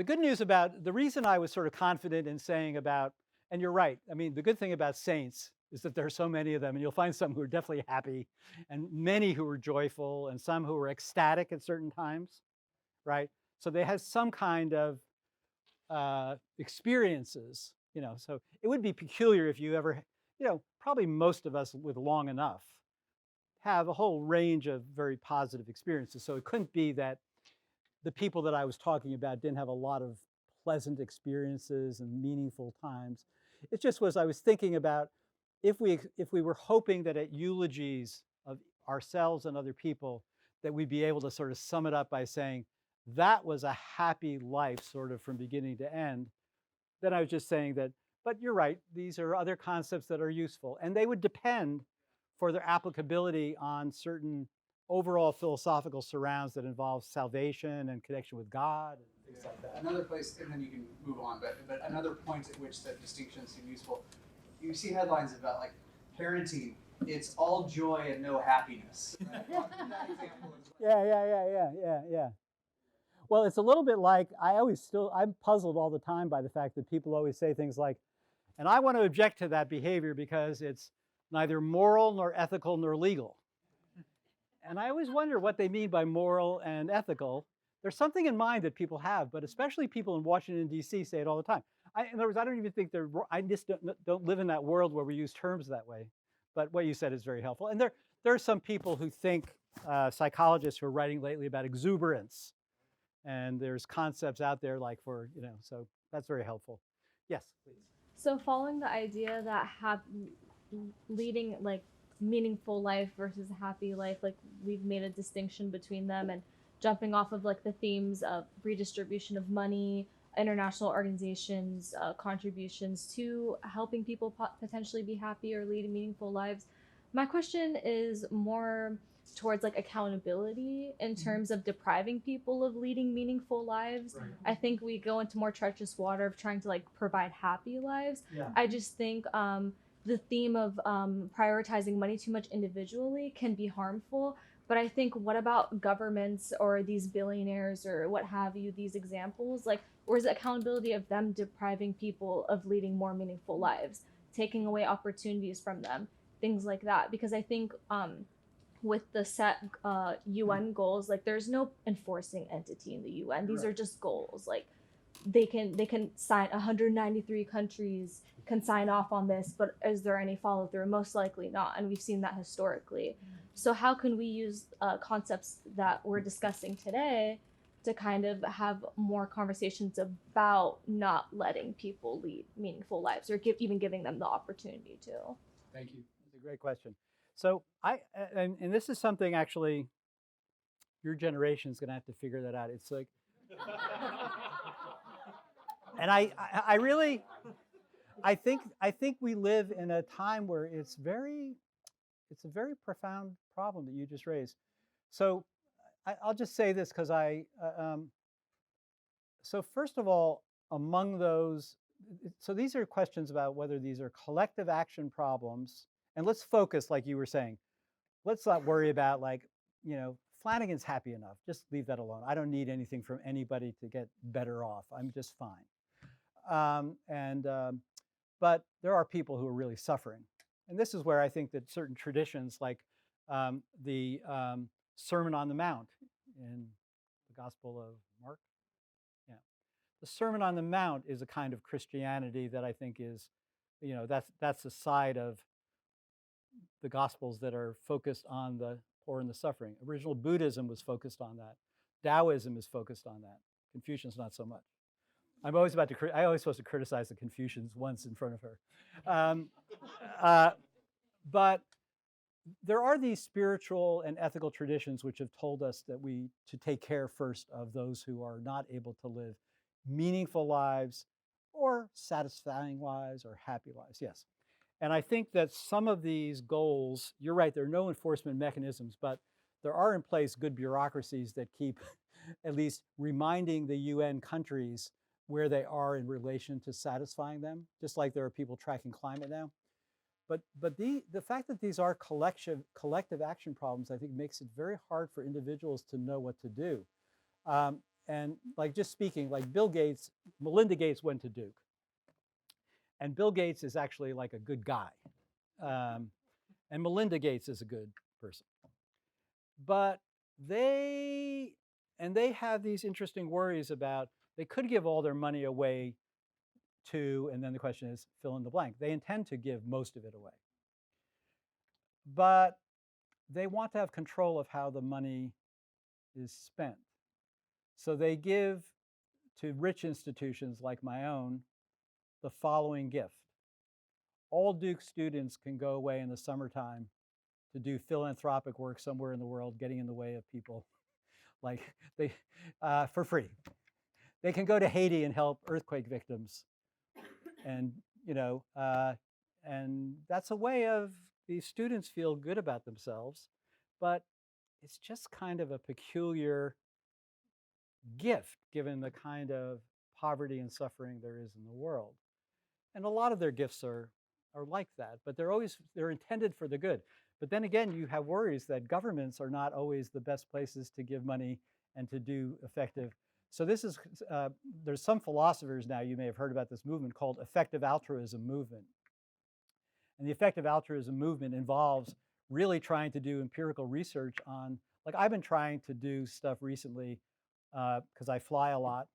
good news about the reason I was sort of confident in saying about, and you're right. I mean, the good thing about saints is that there are so many of them, and you'll find some who are definitely happy, and many who are joyful, and some who are ecstatic at certain times, right? So they have some kind of experiences. So it would be peculiar if you ever, probably most of us with long enough have a whole range of very positive experiences. So it couldn't be that the people that I was talking about didn't have a lot of pleasant experiences and meaningful times. It just was, I was thinking about if we were hoping that at eulogies of ourselves and other people, that we'd be able to sort of sum it up by saying, that was a happy life sort of from beginning to end, then I was just saying that, but you're right, these are other concepts that are useful. And they would depend for their applicability on certain overall philosophical surrounds that involve salvation and connection with God and things like that. Another place, and then you can move on, but another point at which that distinctions seem useful. You see headlines about like parenting, it's all joy and no happiness. Right? That example is Yeah. Well, it's a little bit like, I'm puzzled all the time by the fact that people always say things like, and I want to object to that behavior because it's neither moral nor ethical nor legal. And I always wonder what they mean by moral and ethical. There's something in mind that people have, but especially people in Washington, D.C. say it all the time. In other words, I don't even think I just don't live in that world where we use terms that way. But what you said is very helpful. And there are some people who think, psychologists who are writing lately about exuberance. And there's concepts out there like so that's very helpful. Yes, please. So following the idea that leading like meaningful life versus a happy life, like we've made a distinction between them, and jumping off of like the themes of redistribution of money, international organizations, contributions to helping people potentially be happy or lead meaningful lives. My question is more towards like accountability in terms of depriving people of leading meaningful lives. Right. I think we go into more treacherous water of trying to like provide happy lives. Yeah. I just think the theme of prioritizing money too much individually can be harmful. But I think, what about governments or these billionaires or what have you, these examples, like, where's the accountability of them depriving people of leading more meaningful lives, taking away opportunities from them, things like that? Because I think with the set UN goals, like there's no enforcing entity in the UN. These are just goals. Like they can sign 193 countries can sign off on this, but is there any follow through? Most likely not, and we've seen that historically. So how can we use concepts that we're discussing today to kind of have more conversations about not letting people lead meaningful lives, or even giving them the opportunity to? Thank you. That's a great question. So and this is something actually your generation is going to have to figure that out. It's like, and I really, I think we live in a time where it's a very profound problem that you just raised. So I'll just say this because so first of all, among those, so these are questions about whether these are collective action problems. And let's focus, like you were saying, let's not worry about like, Flanagan's happy enough. Just leave that alone. I don't need anything from anybody to get better off. I'm just fine. But there are people who are really suffering. And this is where I think that certain traditions like the Sermon on the Mount in the Gospel of Mark, the Sermon on the Mount is a kind of Christianity that I think is, that's the side of the Gospels that are focused on the poor and the suffering. Original Buddhism was focused on that. Taoism is focused on that. Confucian's not so much. I always supposed to criticize the Confucians once in front of her. But there are these spiritual and ethical traditions which have told us that to take care first of those who are not able to live meaningful lives or satisfying lives or happy lives. Yes. And I think that some of these goals, you're right, there are no enforcement mechanisms, but there are in place good bureaucracies that keep at least reminding the UN countries where they are in relation to satisfying them, just like there are people tracking climate now. But the fact that these are collective action problems, I think, makes it very hard for individuals to know what to do. And like just speaking, like Melinda Gates went to Duke. And Bill Gates is actually like a good guy. And Melinda Gates is a good person. But they have these interesting worries about, they could give all their money away to, and then the question is, fill in the blank. They intend to give most of it away. But they want to have control of how the money is spent. So they give to rich institutions like my own the following gift. all Duke students can go away in the summertime to do philanthropic work somewhere in the world, getting in the way of people, like they, for free. They can go to Haiti and help earthquake victims, and and that's a way of these students feel good about themselves, but it's just kind of a peculiar gift given the kind of poverty and suffering there is in the world. And a lot of their gifts are like that, but they're intended for the good. But then again, you have worries that governments are not always the best places to give money and to do effective. So this is, there's some philosophers now, you may have heard about this movement called Affective Altruism movement. And the Affective Altruism movement involves really trying to do empirical research on, like I've been trying to do stuff recently because I fly a lot,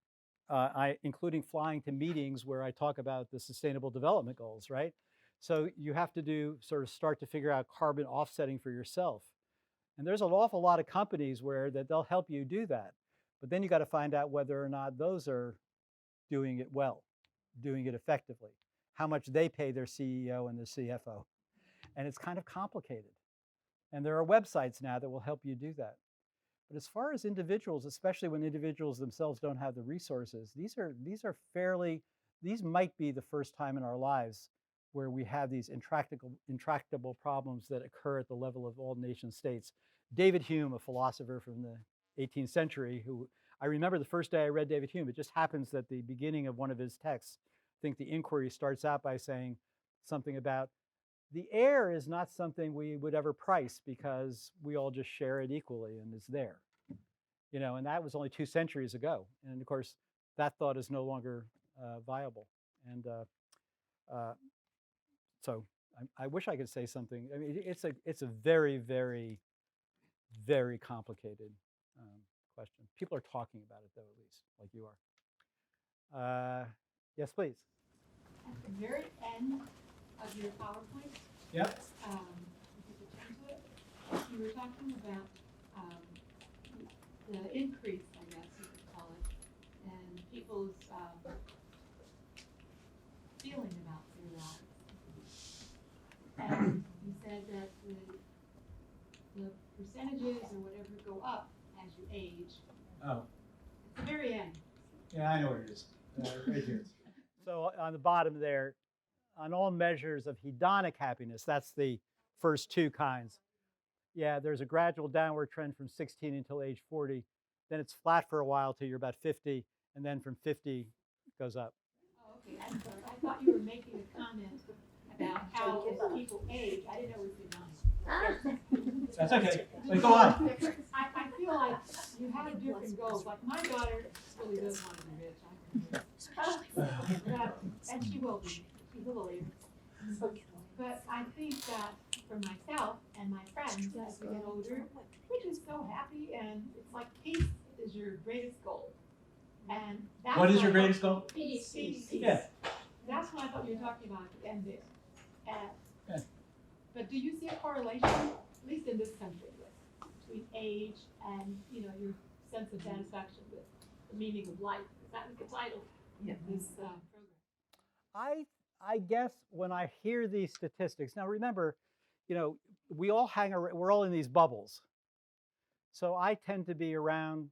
including flying to meetings where I talk about the Sustainable Development Goals, right? So you have to start to figure out carbon offsetting for yourself. And there's an awful lot of companies that they'll help you do that. But then you got to find out whether or not those are doing it well, doing it effectively, how much they pay their CEO and their CFO. And it's kind of complicated. And there are websites now that will help you do that. But as far as individuals, especially when individuals themselves don't have the resources, these might be the first time in our lives where we have these intractable problems that occur at the level of all nation states. David Hume, a philosopher from the 18th century, who I remember the first day I read David Hume, it just happens that the beginning of one of his texts, I think the inquiry starts out by saying something about the air is not something we would ever price because we all just share it equally and it's there. And that was only 2 centuries ago. And of course, that thought is no longer viable. And so I wish I could say something. I mean, it's a very, very, very complicated question. People are talking about it, though, at least, like you are. Yes, please. At the very end of your PowerPoint, Yep. if you could turn to it, you were talking about the increase, I guess you could call it, and people's feeling about their lives. And you said that the percentages or whatever go up as you age. Oh. At the very end. Yeah, I know where it is. Right here. So on the bottom there, on all measures of hedonic happiness, that's the first 2 kinds. Yeah, there's a gradual downward trend from 16 until age 40. Then it's flat for a while till you're about 50, and then from 50 it goes up. Oh, okay. I'm sorry. I thought you were making a comment about how as people age. I didn't know it was hedonic. That's okay. But go on. I feel like you have different goals. Like my daughter really does want to be rich. And she will be. She's a little later. But I think that for myself and my friends, as we get older, we're just so happy, and it's like peace is your greatest goal. And that's What is your greatest goal? Peace. Peace. Yeah. That's what I thought you were talking about at the end there. Yeah. But do you see a correlation, at least in this country, between age and your sense of satisfaction with the meaning of life? That was the title of this program. I guess when I hear these statistics, now remember, we all we're all in these bubbles. So I tend to be around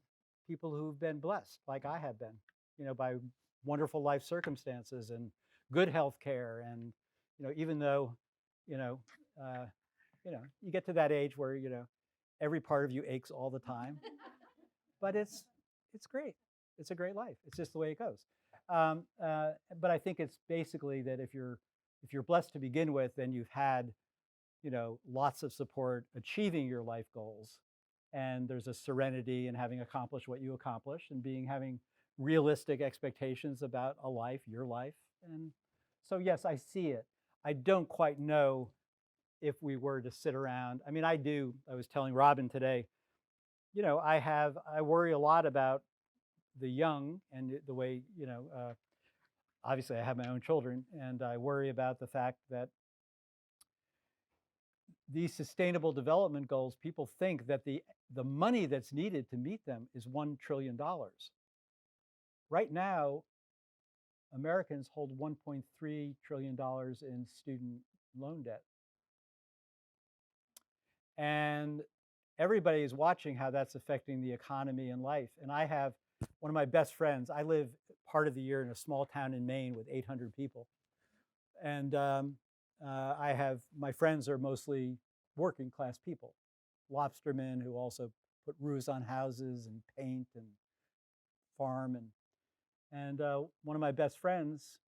people who've been blessed, like I have been, by wonderful life circumstances and good health care. And, even though, you get to that age where, every part of you aches all the time, but it's great. It's a great life. It's just the way it goes. But I think it's basically that if you're blessed to begin with, then you've had, lots of support achieving your life goals, and there's a serenity in having accomplished what you accomplished, and having realistic expectations about a life, your life. And so yes, I see it. I don't quite know if we were to sit around. I mean, I do. I was telling Robin today, I worry a lot about the young and the way, obviously I have my own children, and I worry about the fact that these sustainable development goals, people think that the money that's needed to meet them is $1 trillion. Right now, Americans hold $1.3 trillion in student loan debt. And everybody is watching how that's affecting the economy and life. And I have one of my best friends. I live part of the year in a small town in Maine with 800 people. And my friends are mostly working class people, lobstermen who also put roofs on houses and paint and farm. And one of my best friends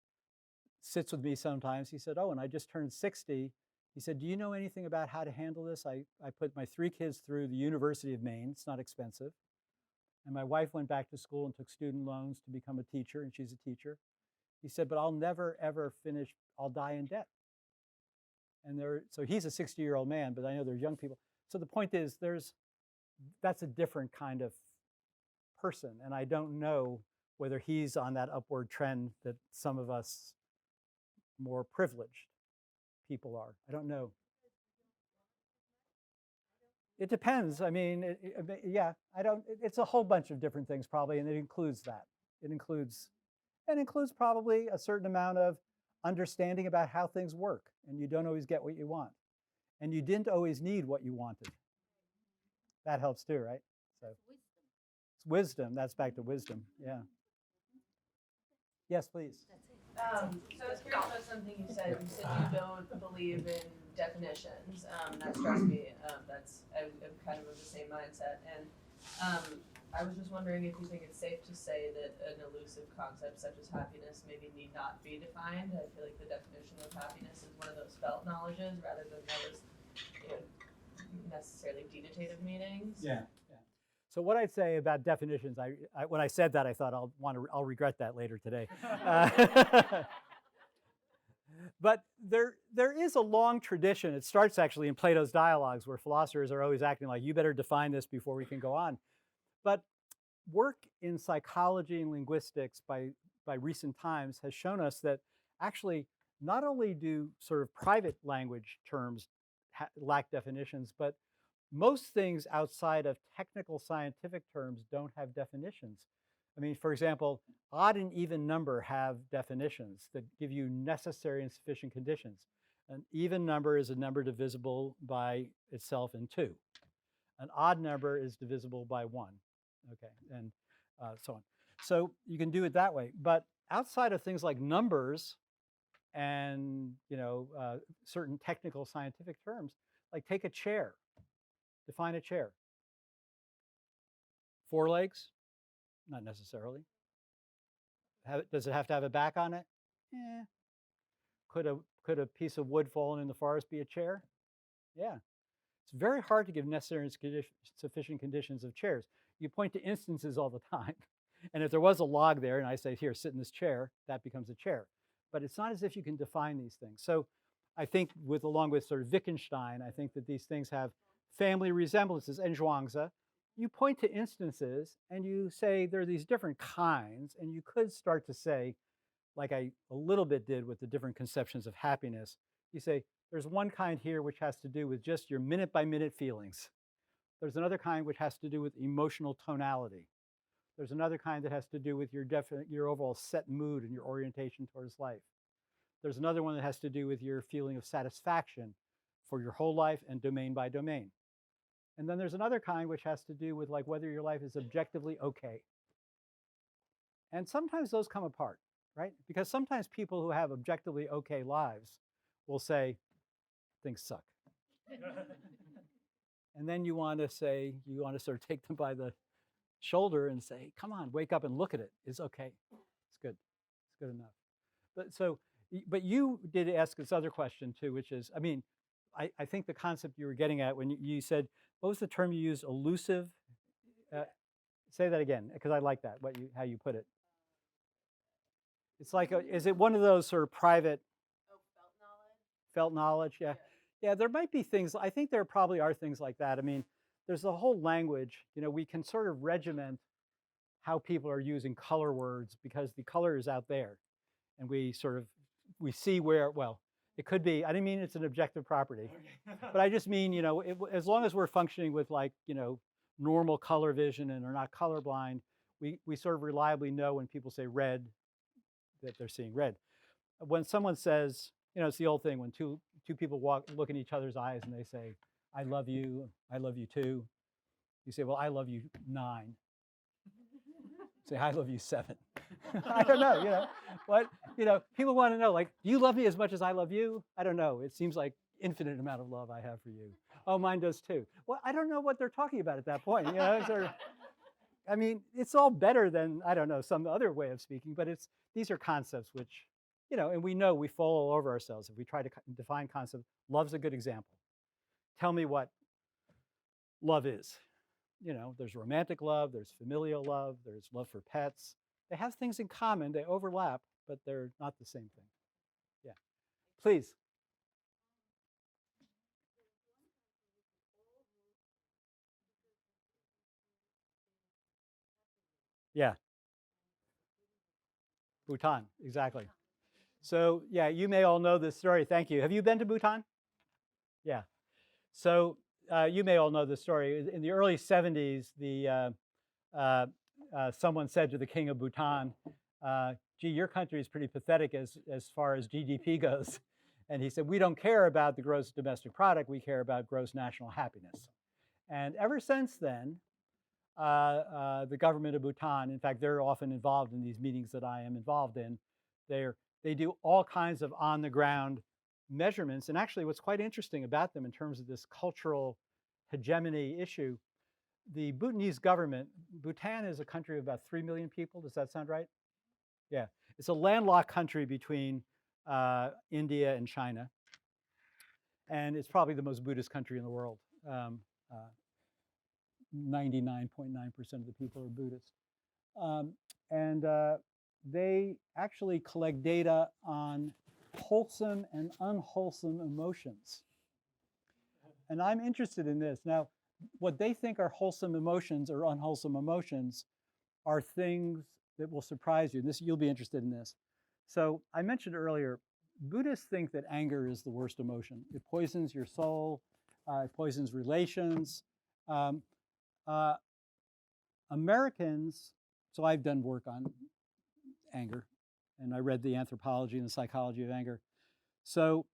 sits with me sometimes. He said, "Oh, and I just turned 60. He said, "Do you know anything about how to handle this? I put my 3 kids through the University of Maine. It's not expensive. And my wife went back to school and took student loans to become a teacher, and she's a teacher." He said, "But I'll never, ever finish. I'll die in debt." And so he's a 60-year-old man, but I know there's young people. So the point is, that's a different kind of person. And I don't know whether he's on that upward trend that some of us more privileged people are. I don't know. It depends. I mean, yeah, it's a whole bunch of different things probably, and it includes that. It includes probably a certain amount of understanding about how things work, and you don't always get what you want. And you didn't always need what you wanted. That helps too, right? So it's wisdom. That's back to wisdom. Yeah. Yes, please. So I was curious about something you said. You said you don't believe in definitions. That strikes me. I'm kind of the same mindset. And I was just wondering if you think it's safe to say that an elusive concept such as happiness maybe need not be defined. I feel like the definition of happiness is one of those felt knowledges rather than those, necessarily denotative meanings. Yeah. So what I'd say about definitions, when I said that, I thought I'll regret that later today. But there is a long tradition. It starts actually in Plato's dialogues, where philosophers are always acting like, you better define this before we can go on. But work in psychology and linguistics by recent times has shown us that actually not only do sort of private language terms lack definitions, but most things outside of technical scientific terms don't have definitions. I mean, for example, odd and even number have definitions that give you necessary and sufficient conditions. An even number is a number divisible by itself in 2. An odd number is divisible by 1, okay, and so on. So you can do it that way. But outside of things like numbers and certain technical scientific terms, like take a chair. Define a chair. 4 legs? Not necessarily. Does it have to have a back on it? Yeah. Could a piece of wood fallen in the forest be a chair? Yeah. It's very hard to give necessary and sufficient conditions of chairs. You point to instances all the time. And if there was a log there and I say, here, sit in this chair, that becomes a chair. But it's not as if you can define these things. So I think along with sort of Wittgenstein, I think that these things have family resemblances and Zhuangzi. You point to instances and you say there are these different kinds, and you could start to say, like I a little bit did with the different conceptions of happiness, you say there's one kind here which has to do with just your minute-by-minute feelings. There's another kind which has to do with emotional tonality. There's another kind that has to do with your overall set mood and your orientation towards life. There's another one that has to do with your feeling of satisfaction for your whole life and domain by domain. And then there's another kind which has to do with like whether your life is objectively okay. And sometimes those come apart, right? Because sometimes people who have objectively okay lives will say, things suck. And then you want to sort of take them by the shoulder and say, come on, wake up and look at it. It's okay. It's good. It's good enough. But you did ask this other question too, which is, I think the concept you were getting at when you said, what was the term you used, elusive? Say that again, because I like that, how you put it. It's like, is it one of those sort of private? Oh, felt knowledge? Felt knowledge, yeah. Yeah, there might be things, I think there probably are things like that. I mean, there's a whole language, we can sort of regiment how people are using color words because the color is out there. And we see where, well, it could be, I didn't mean it's an objective property, but I just mean, as long as we're functioning with normal color vision and are not colorblind, we sort of reliably know when people say red, that they're seeing red. When someone says, it's the old thing when two people look in each other's eyes and they say, I love you too. You say, well, I love you 9. Say, I love you 7. I don't know, what, people want to know, like, do you love me as much as I love you? I don't know. It seems like infinite amount of love I have for you. Oh, mine does too. Well, I don't know what they're talking about at that point. I mean, it's all better than, I don't know, some other way of speaking, but these are concepts which, and we know we fall all over ourselves if we try to define concepts. Love's a good example. Tell me what love is. There's romantic love, there's familial love, there's love for pets. They have things in common, they overlap, but they're not the same thing. Yeah, please. Yeah. Bhutan, exactly. So yeah, you may all know this story. Thank you. Have you been to Bhutan? Yeah. So you may all know this story. In the early 70s, someone said to the king of Bhutan, gee, your country is pretty pathetic as far as GDP goes. And he said, we don't care about the gross domestic product, we care about gross national happiness. And ever since then, the government of Bhutan, in fact, they're often involved in these meetings that I am involved in. They do all kinds of on-the-ground measurements. And actually, what's quite interesting about them in terms of this cultural hegemony issue, the Bhutanese government, Bhutan is a country of about 3 million people. Does that sound right? Yeah. It's a landlocked country between India and China. And it's probably the most Buddhist country in the world. 99.9% of the people are Buddhist. They actually collect data on wholesome and unwholesome emotions. And I'm interested in this. Now, what they think are wholesome emotions or unwholesome emotions are things that will surprise you. You'll be interested in this. So I mentioned earlier, Buddhists think that anger is the worst emotion. It poisons your soul, it poisons relations. Americans, so I've done work on anger, and I read the anthropology and the psychology of anger. So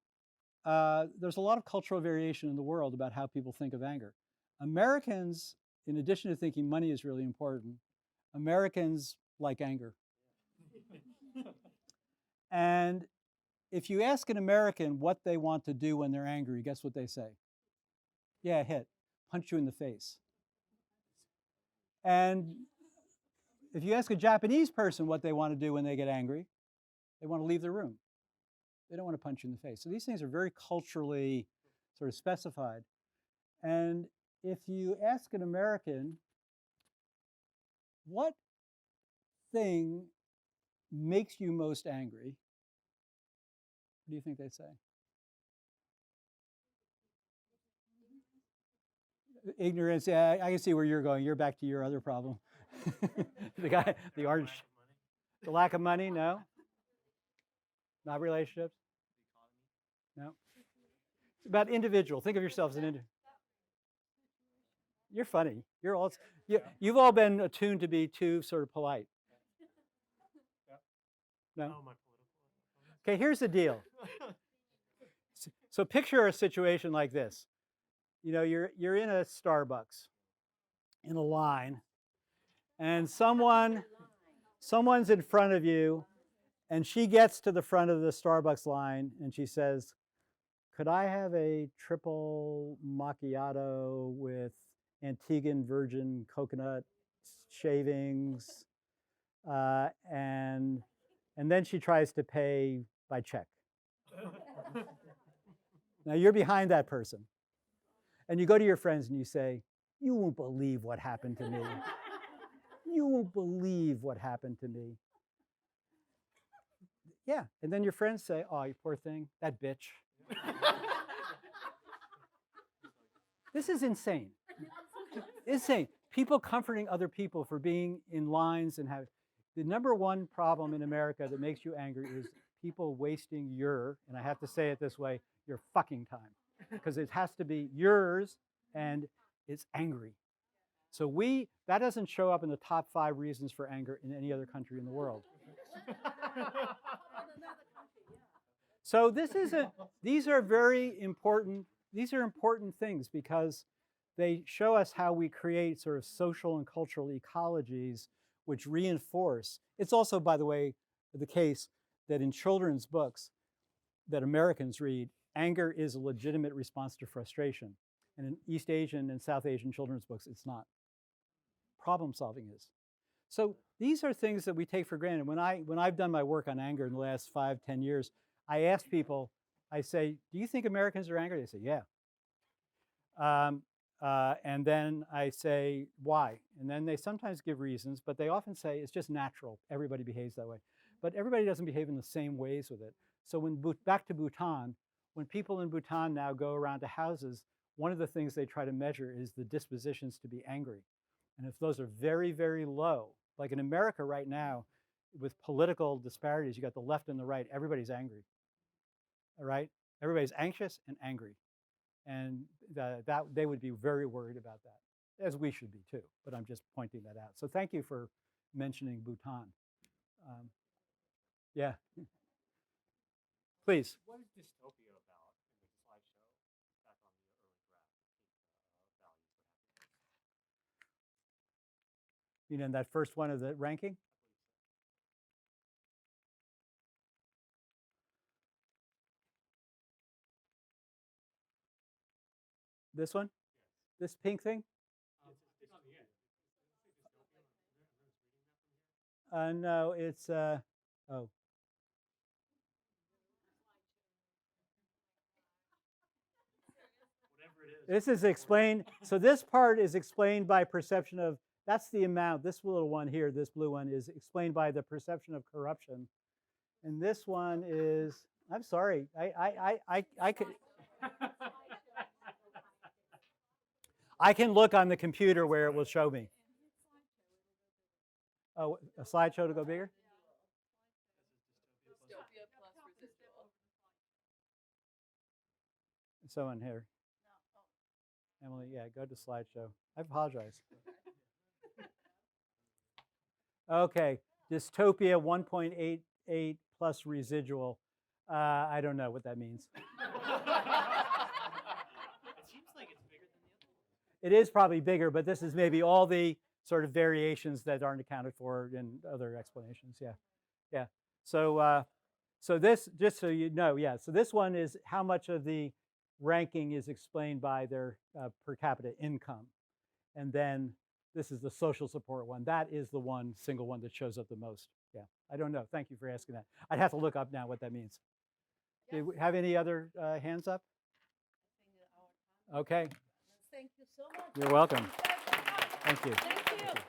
there's a lot of cultural variation in the world about how people think of anger. Americans, in addition to thinking money is really important, Americans like anger. And if you ask an American what they want to do when they're angry, guess what they say? Yeah, hit, punch you in the face. And if you ask a Japanese person what they want to do when they get angry, they want to leave the room. They don't want to punch you in the face. So these things are very culturally sort of specified. And if you ask an American, what thing makes you most angry, what do you think they'd say? Ignorance, yeah, I can see where you're going. You're back to your other problem. The orange, the lack of money, no? Not relationships? No? It's about individual. Think of yourself as an individual. You're funny. You've all been attuned to be too sort of polite. No? Okay, here's the deal. So picture a situation like this. You're in a Starbucks, in a line, and someone's in front of you, and she gets to the front of the Starbucks line, and she says, could I have a triple macchiato with Antiguan virgin coconut shavings? And then she tries to pay by check. Now you're behind that person. And you go to your friends and you say, you won't believe what happened to me. You won't believe what happened to me. Yeah, and then your friends say, oh, you poor thing, that bitch. This is insane. Insane. People comforting other people for being in lines and have. The number one problem in America that makes you angry is people wasting and I have to say it this way, your fucking time. Because it has to be yours and it's angry. So that doesn't show up in the top 5 reasons for anger in any other country in the world. So these are very important, these are important things because they show us how we create sort of social and cultural ecologies which reinforce. It's also, by the way, the case that in children's books that Americans read, anger is a legitimate response to frustration. And in East Asian and South Asian children's books, it's not. Problem solving is. So these are things that we take for granted. When I've done my work on anger in the last 5-10 years, I ask people, I say, do you think Americans are angry? They say, yeah. And then I say, why? And then they sometimes give reasons, but they often say it's just natural. Everybody behaves that way. But everybody doesn't behave in the same ways with it. So back to Bhutan, when people in Bhutan now go around to houses, one of the things they try to measure is the dispositions to be angry. And if those are very, very low, like in America right now, with political disparities, you got the left and the right, everybody's angry. All right? Everybody's anxious and angry. And that they would be very worried about that, as we should be too. But I'm just pointing that out. So thank you for mentioning Bhutan. Yeah. Please. What is dystopia about in the slideshow back on the early graph? Values for happiness. You know, that first one of the ranking? This one? This pink thing? It's on the end. No, it's, oh. This is explained, so this part is explained by perception of, that's the amount, this little one here, this blue one is explained by the perception of corruption. And this one is, I'm sorry, I could, I can look on the computer where it will show me. Oh, a slideshow to go bigger? Dystopia plus residual. So in here. Emily, yeah, go to slideshow. I apologize. Okay, dystopia 1.88 plus residual. I don't know what that means. It seems like it's bigger than the other one. It is probably bigger, but this is maybe all the sort of variations that aren't accounted for in other explanations. Yeah, yeah. So, so this, just so you know, yeah. So this one is how much of the ranking is explained by their per capita income. And then this is the social support one. That is the one, single one that shows up the most. Yeah, I don't know. Thank you for asking that. I'd have to look up now what that means. Do we have any other hands up? Okay. Thank you so much. You're welcome. Thank you. Thank you.